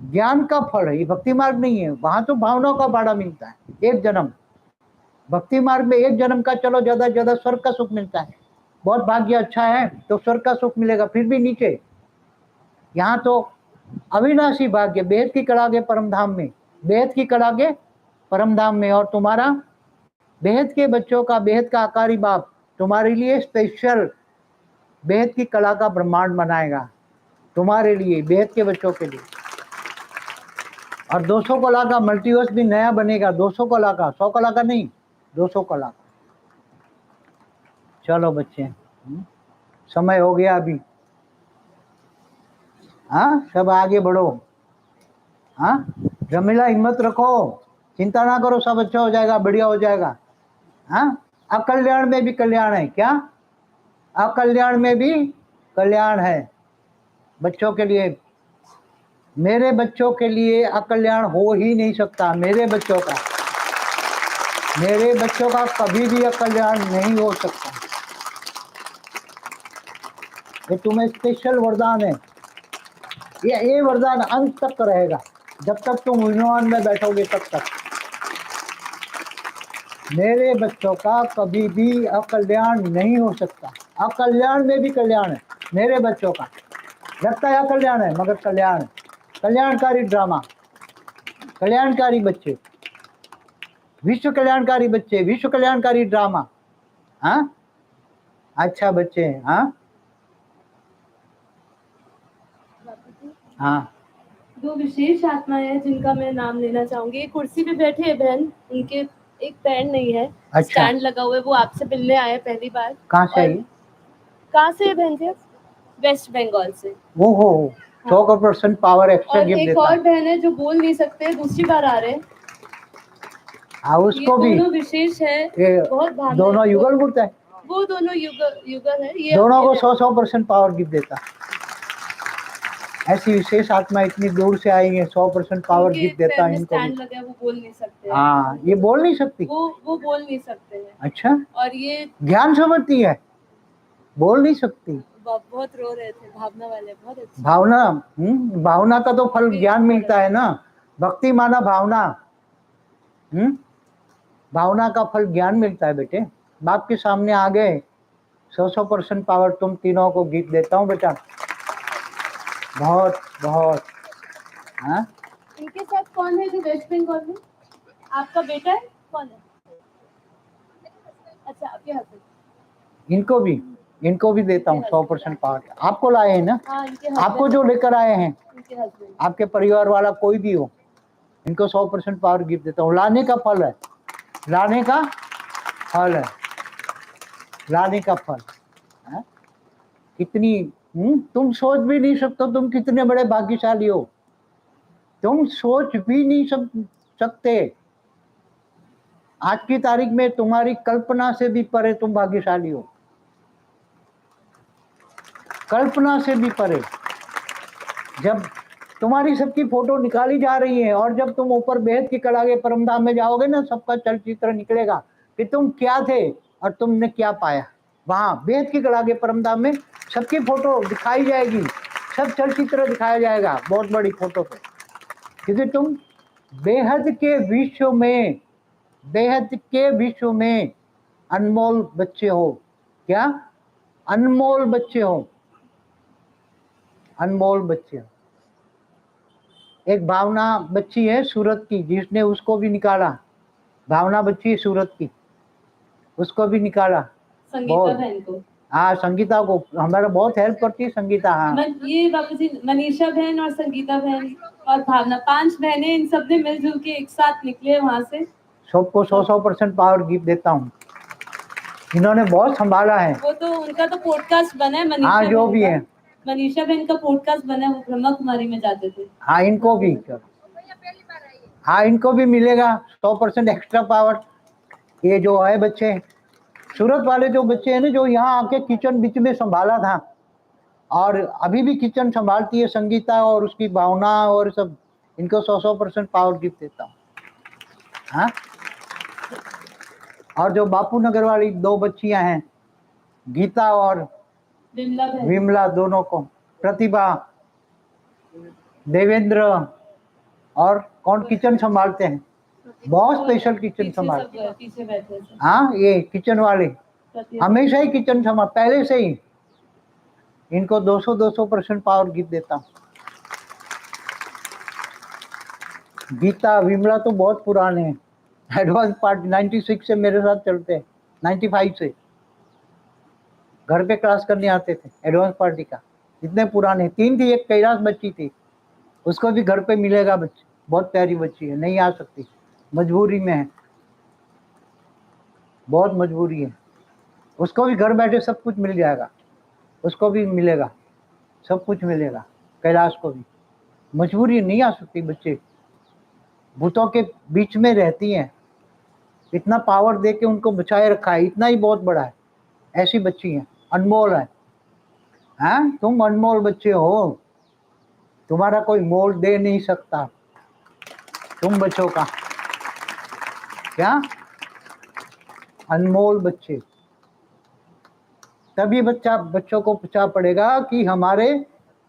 [SPEAKER 4] ज्ञान का फल है, ये भक्ति मार्ग नहीं है। वहां तो भावनाओं का भाड़ा मिलता है, एक जन्म। भक्ति मार्ग में एक जन्म का, चलो ज्यादा से ज्यादा स्वर्ग का सुख मिलता है, बहुत भाग्य अच्छा है तो स्वर्ग का सुख मिलेगा, फिर भी नीचे। यहाँ तो अविनाशी भाग्य, बेहद की कड़ा के परम धाम में, बेहद की कड़ा के परम धाम में। और तुम्हारा बेहद के बच्चों का, बेहद का आकारी बाप तुम्हारे लिए स्पेशल बेहद की कला का ब्रह्मांड बनाएगा, तुम्हारे लिए, बेहद के बच्चों के लिए। और 200 कला का मल्टीवर्स भी नया बनेगा, 200 कला का, 100 कला का नहीं, 200 कला का। चलो बच्चे, समय हो गया अभी। हाँ, सब आगे बढ़ो। हाँ, जमीला हिम्मत रखो, चिंता ना करो, सब अच्छा हो जाएगा, बढ़िया हो जाएगा। हाँ, अकल्याण में भी कल्याण है। क्या? अकल्याण में भी कल्याण है बच्चों के लिए। मेरे बच्चों के लिए अकल्याण हो ही नहीं सकता, मेरे बच्चों का कभी भी अकल्याण नहीं हो सकता। ये तुम्हें स्पेशल वरदान है, ये वरदान अंत तक रहेगा, जब तक तुम विमान में बैठोगे तब तक। मेरे बच्चों का कभी भी अकल्याण नहीं हो सकता, अकल्याण में भी कल्याण है मेरे बच्चों का। लगता है अकल्याण है मगर कल्याण है, कल्याणकारी ड्रामा, कल्याणकारी बच्चे, विश्व कल्याणकारी बच्चे, विश्व कल्याणकारी ड्रामा। हाँ, अच्छा बच्चे। हाँ हाँ,
[SPEAKER 5] दो विशेष आत्माएं हैं जिनका मैं नाम लेना चाहूंगी। एक कुर्सी पे बैठे हैं बहन, उनके एक पैर नहीं है,
[SPEAKER 4] अच्छा।
[SPEAKER 5] स्टैंड लगा हुआ है, वो आपसे मिलने आए पहली बार।
[SPEAKER 4] कहाँ से
[SPEAKER 5] और
[SPEAKER 4] आई?
[SPEAKER 5] कहाँ से है बहन जी? वेस्ट बंगाल से।
[SPEAKER 4] वो हो 100% पावर एक्स्ट्रा
[SPEAKER 5] और
[SPEAKER 4] गिफ्ट
[SPEAKER 5] एक
[SPEAKER 4] देता
[SPEAKER 5] और
[SPEAKER 4] है।
[SPEAKER 5] बहन है जो बोल नहीं सकते, दूसरी बार आ रहे हैं।
[SPEAKER 4] हाँ,
[SPEAKER 5] ये
[SPEAKER 4] उसको भी
[SPEAKER 5] दोनों विशेष है,
[SPEAKER 4] ये
[SPEAKER 5] बहुत भावना।
[SPEAKER 4] दोनों युगल गुट है,
[SPEAKER 5] वो दोनों युगल है। ये
[SPEAKER 4] दोनों को 100% पावर गिफ्ट देता। ऐसी विशेष आत्मा इतनी दूर से आई है, 100% पावर गिफ्ट देता है इनको भी।
[SPEAKER 5] स्टैंड लगा है, वो बोल नहीं सकते।
[SPEAKER 4] हाँ, ये बोल नहीं सकती।
[SPEAKER 5] वो बोल नहीं सकते हैं।
[SPEAKER 4] अच्छा,
[SPEAKER 5] और ये
[SPEAKER 4] ज्ञान समझती है, बोल नहीं सकती।
[SPEAKER 5] बहुत रो रहे थे, भावना वाले, बहुत अच्छे।
[SPEAKER 4] भावना, भावना का तो फल ज्ञान मिलता है ना, भक्ति माना भावना। भावना का फल ज्ञान मिलता है बेटे। बाप के सामने आ गए, 100% पावर तुम तीनों को गिफ्ट देता हूँ बेटा, बहुत बहुत। हाँ,
[SPEAKER 5] इनके साथ कौन है जो वेस्ट बंगाल में? आपका बेटा है? कौन है? अच्छा, आपके हस्बैंड।
[SPEAKER 4] इनको भी देता हूँ 100% पावर। आपको लाए हैं ना?
[SPEAKER 5] हाँ,
[SPEAKER 4] आपको जो लेकर आए हैं,
[SPEAKER 5] इनके हस्बैंड,
[SPEAKER 4] आपके परिवार वाला कोई भी हो, इनको 100% पावर गिफ्ट देता हूँ। लाने का फल है, लाने का फल है, लाने का फल है। कितनी तुम सोच भी नहीं सकते तुम कितने बड़े भाग्यशाली हो, तुम सोच भी नहीं सकते। आज की तारीख में तुम्हारी कल्पना से भी परे तुम भाग्यशाली हो, कल्पना से भी परे। जब तुम्हारी सबकी फोटो निकाली जा रही है और जब तुम ऊपर बेहद की कड़ा के परमधाम में जाओगे ना, सबका चलचित्र निकलेगा कि तुम क्या थे और तुमने क्या पाया। वहां बेहद की कड़ा के परमधाम में सबकी फोटो दिखाई जाएगी, सब चलचित्र दिखाया जाएगा बहुत बड़ी फोटो पे, क्योंकि तुम बेहद के विश्व में, बेहद के विश्व में अनमोल बच्चे हो। क्या? अनमोल बच्चे हो, अनमोल बच्चे हो। एक भावना बच्ची है सूरत की, जिसने उसको भी निकाला, भावना बच्ची है सूरत की, उसको भी निकाला।
[SPEAKER 5] संगीता बहन को।
[SPEAKER 4] हाँ, संगीता को हमारा बहुत हेल्प करती है संगीता। हाँ,
[SPEAKER 5] ये बाबू जी, मनीषा बहन और संगीता बहन और भावना, 5 बहनें, इन सब ने मिलजुल के एक साथ निकले वहां से।
[SPEAKER 4] सबको 100% पावर गिफ्ट देता हूँ, इन्होंने बहुत संभाला है।
[SPEAKER 5] वो तो उनका तो पॉडकास्ट बना है, मनीषा
[SPEAKER 4] हाँ, जो भी है,
[SPEAKER 5] मनीषा बहन का पॉडकास्ट बना है, वो ब्रह्मा कुमारी में जाते थे।
[SPEAKER 4] हाँ, इनको भी, हाँ, इनको भी मिलेगा 100% एक्स्ट्रा पावर। ये जो है बच्चे, सूरत वाले जो बच्चे हैं ना, जो यहाँ आके किचन बीच में संभाला था और अभी भी किचन संभालती है संगीता और उसकी भावना और सब, इनको 100% पावर गिफ्ट देता हूँ। हाँ, और जो बापू नगर वाली 2 बच्चियां हैं, गीता और
[SPEAKER 5] विमला बहन।
[SPEAKER 4] विमला, दोनों को, प्रतिभा, देवेंद्र, और कौन किचन संभालते हैं, बहुत स्पेशल किचन
[SPEAKER 5] पीछे
[SPEAKER 4] संभालते हैं।
[SPEAKER 5] सब पीछे बैठे हैं सब।
[SPEAKER 4] हाँ, ये किचन वाले
[SPEAKER 5] प्रतिभा।
[SPEAKER 4] हमेशा ही किचन संभाल, पहले से ही इनको 200% पावर गिफ्ट देता हूँ। गीता, विमला तो बहुत पुराने हैं, एडवांस पार्टी 96 से मेरे साथ चलते हैं, 95 से घर पे क्लास करने आते थे एडवांस पार्टी का, इतने पुराने। 3 थी, एक कैलाश बच्ची थी, उसको भी घर पे मिलेगा बच्ची, बहुत प्यारी बच्ची है, नहीं आ सकती, मजबूरी में है, बहुत मजबूरी है। उसको भी घर बैठे सब कुछ मिल जाएगा, उसको भी मिलेगा, सब कुछ मिलेगा, कैलाश को भी। मजबूरी नहीं आ सकती, बच्चे भूतों के बीच में रहती हैं, इतना पावर दे के उनको बचाए रखा है, इतना ही बहुत बड़ा है। ऐसी बच्ची हैं, अनमोल है। हैं, तुम अनमोल बच्चे हो, तुम्हारा कोई मोल दे नहीं सकता तुम बच्चों का। क्या, अनमोल बच्चे। तभी बच्चों को पता पड़ेगा कि हमारे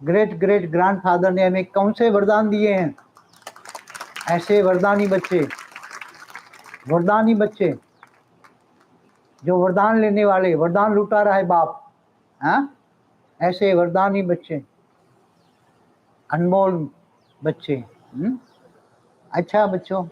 [SPEAKER 4] ग्रेट ग्रेट ग्रैंडफादर ने हमें कौन से वरदान दिए हैं। ऐसे वरदानी बच्चे, वरदानी बच्चे, जो वरदान लेने वाले, वरदान लुटा रहा है बाप, हाँ, ऐसे वरदानी बच्चे, अनमोल बच्चे। अच्छा बच्चों,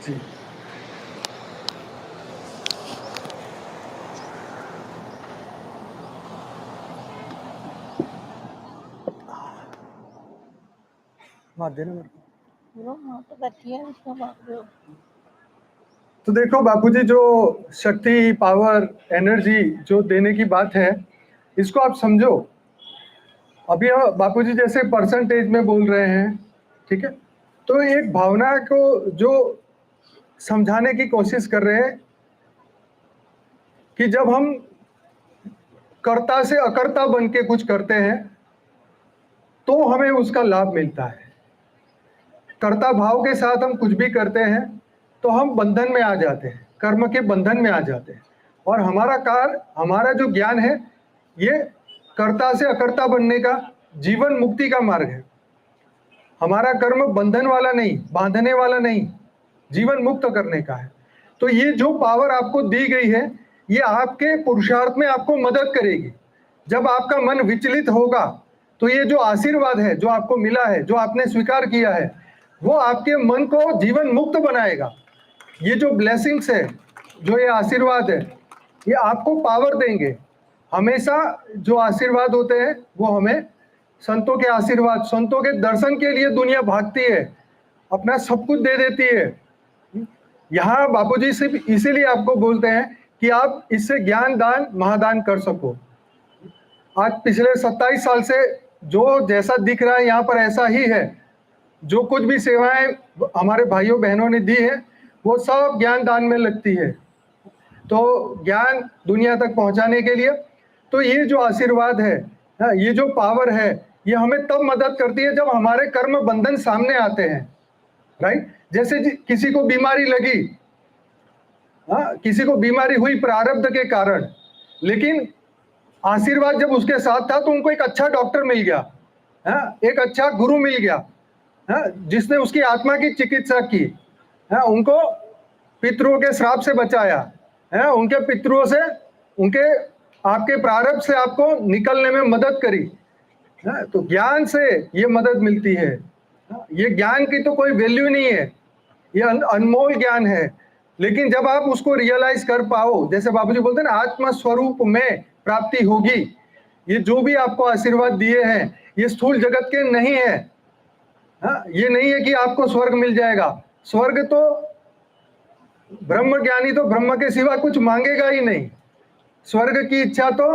[SPEAKER 3] जी। माँ देना मेरे को। तो देखो बापूजी, जो शक्ति, पावर, एनर्जी जो देने की बात है, इसको आप समझो। अभी बापूजी जैसे परसेंटेज में बोल रहे हैं, ठीक है, तो एक भावना को जो समझाने की कोशिश कर रहे हैं कि जब हम कर्ता से अकर्ता बन के कुछ करते हैं तो हमें उसका लाभ मिलता है। कर्ता भाव के साथ हम कुछ भी करते हैं तो हम बंधन में आ जाते हैं, कर्म के बंधन में आ जाते हैं। और हमारा जो ज्ञान है, ये कर्ता से अकर्ता बनने का, जीवन मुक्ति का मार्ग है। हमारा कर्म बंधन वाला नहीं, बांधने वाला नहीं, जीवन मुक्त करने का है। तो ये जो पावर आपको दी गई है, ये आपके पुरुषार्थ में आपको मदद करेगी। जब आपका मन विचलित होगा तो ये जो आशीर्वाद है, जो आपको मिला है, जो आपने स्वीकार किया है, वो आपके मन को जीवन मुक्त बनाएगा। ये जो ब्लेसिंग्स है, जो ये आशीर्वाद है, ये आपको पावर देंगे। हमेशा जो आशीर्वाद होते हैं वो हमें, संतों के आशीर्वाद, संतों के दर्शन के लिए दुनिया भागती है, अपना सब कुछ दे देती है। यहाँ बापूजी सिर्फ इसीलिए आपको बोलते हैं कि आप इससे ज्ञान दान, महादान कर सको। आज पिछले 27 साल से जो जैसा दिख रहा है यहाँ पर ऐसा ही है। जो कुछ भी सेवाएं हमारे भाइयों बहनों ने दी है, वो सब ज्ञान दान में लगती है, तो ज्ञान दुनिया तक पहुंचाने के लिए। तो ये जो आशीर्वाद है, ये जो पावर है, ये हमें तब मदद करती है जब हमारे कर्म बंधन सामने आते हैं, राइट। जैसे किसी को बीमारी लगी, किसी को बीमारी हुई प्रारब्ध के कारण, लेकिन आशीर्वाद जब उसके साथ था तो उनको एक अच्छा डॉक्टर मिल गया, एक अच्छा गुरु मिल गया, जिसने उसकी आत्मा की चिकित्सा की, उनको पितरों के श्राप से बचाया, उनके पितरों से, उनके आपके प्रारब्ध से आपको निकलने में मदद करी। तो ज्ञान से ये मदद मिलती है। ये ज्ञान की तो कोई वैल्यू नहीं है, ये अनमोल ज्ञान है। लेकिन जब आप उसको रियलाइज कर पाओ, जैसे बाबूजी बोलते हैं ना, आत्म स्वरूप में प्राप्ति होगी। ये जो भी आपको आशीर्वाद दिए हैं, ये स्थूल जगत के नहीं है। ये नहीं है कि आपको स्वर्ग मिल जाएगा। स्वर्ग तो ब्रह्म ज्ञानी तो ब्रह्म के सिवा कुछ मांगेगा ही नहीं। स्वर्ग की इच्छा तो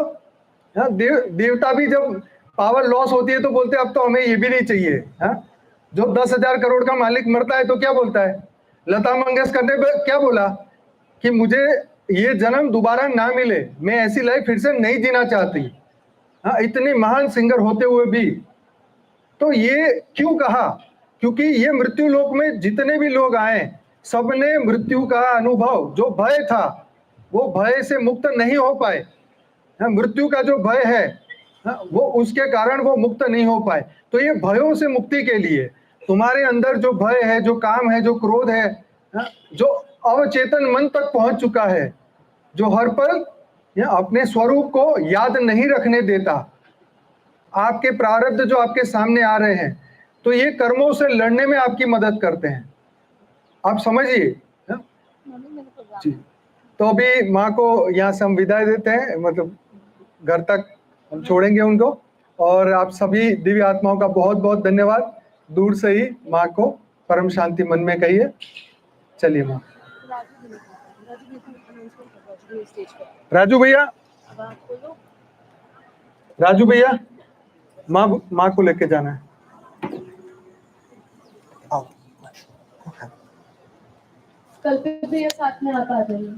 [SPEAKER 3] देवता भी जब पावर लॉस होती है तो बोलते हैं अब तो हमें ये भी नहीं चाहिए। जो 10,000 करोड़ का मालिक मरता है तो क्या बोलता है? लता मंगेशकर ने क्या बोला कि मुझे ये जन्म दोबारा ना मिले, मैं ऐसी लाइफ फिर से नहीं जीना चाहती। इतने महान सिंगर होते हुए भी। तो ये क्यों कहा? क्योंकि ये मृत्यु लोक में जितने भी लोग आए, सबने मृत्यु का अनुभव, जो भय था वो भय से मुक्त नहीं हो पाए। मृत्यु का जो भय है वो उसके कारण वो मुक्त नहीं हो पाए। तो ये भयों से मुक्ति के लिए तुम्हारे अंदर जो भय है, जो काम है, जो क्रोध है, जो अवचेतन मन तक पहुंच चुका है, जो हर पल अपने स्वरूप को याद नहीं रखने देता, आपके प्रारब्ध जो आपके सामने आ रहे हैं, तो ये कर्मों से लड़ने में आपकी मदद करते हैं। आप समझिए जी। तो अभी माँ को यहाँ से हम विदाई देते हैं, मतलब घर तक हम छोड़ेंगे उनको। और आप सभी दिव्य आत्माओं का बहुत बहुत धन्यवाद। दूर से ही माँ को परम शांति मन में कहिए। चलिए माँ। राजू भैया, राजू भैया, माँ को लेके जाना है।
[SPEAKER 1] कल पे भैया साथ में आप आ जाइए।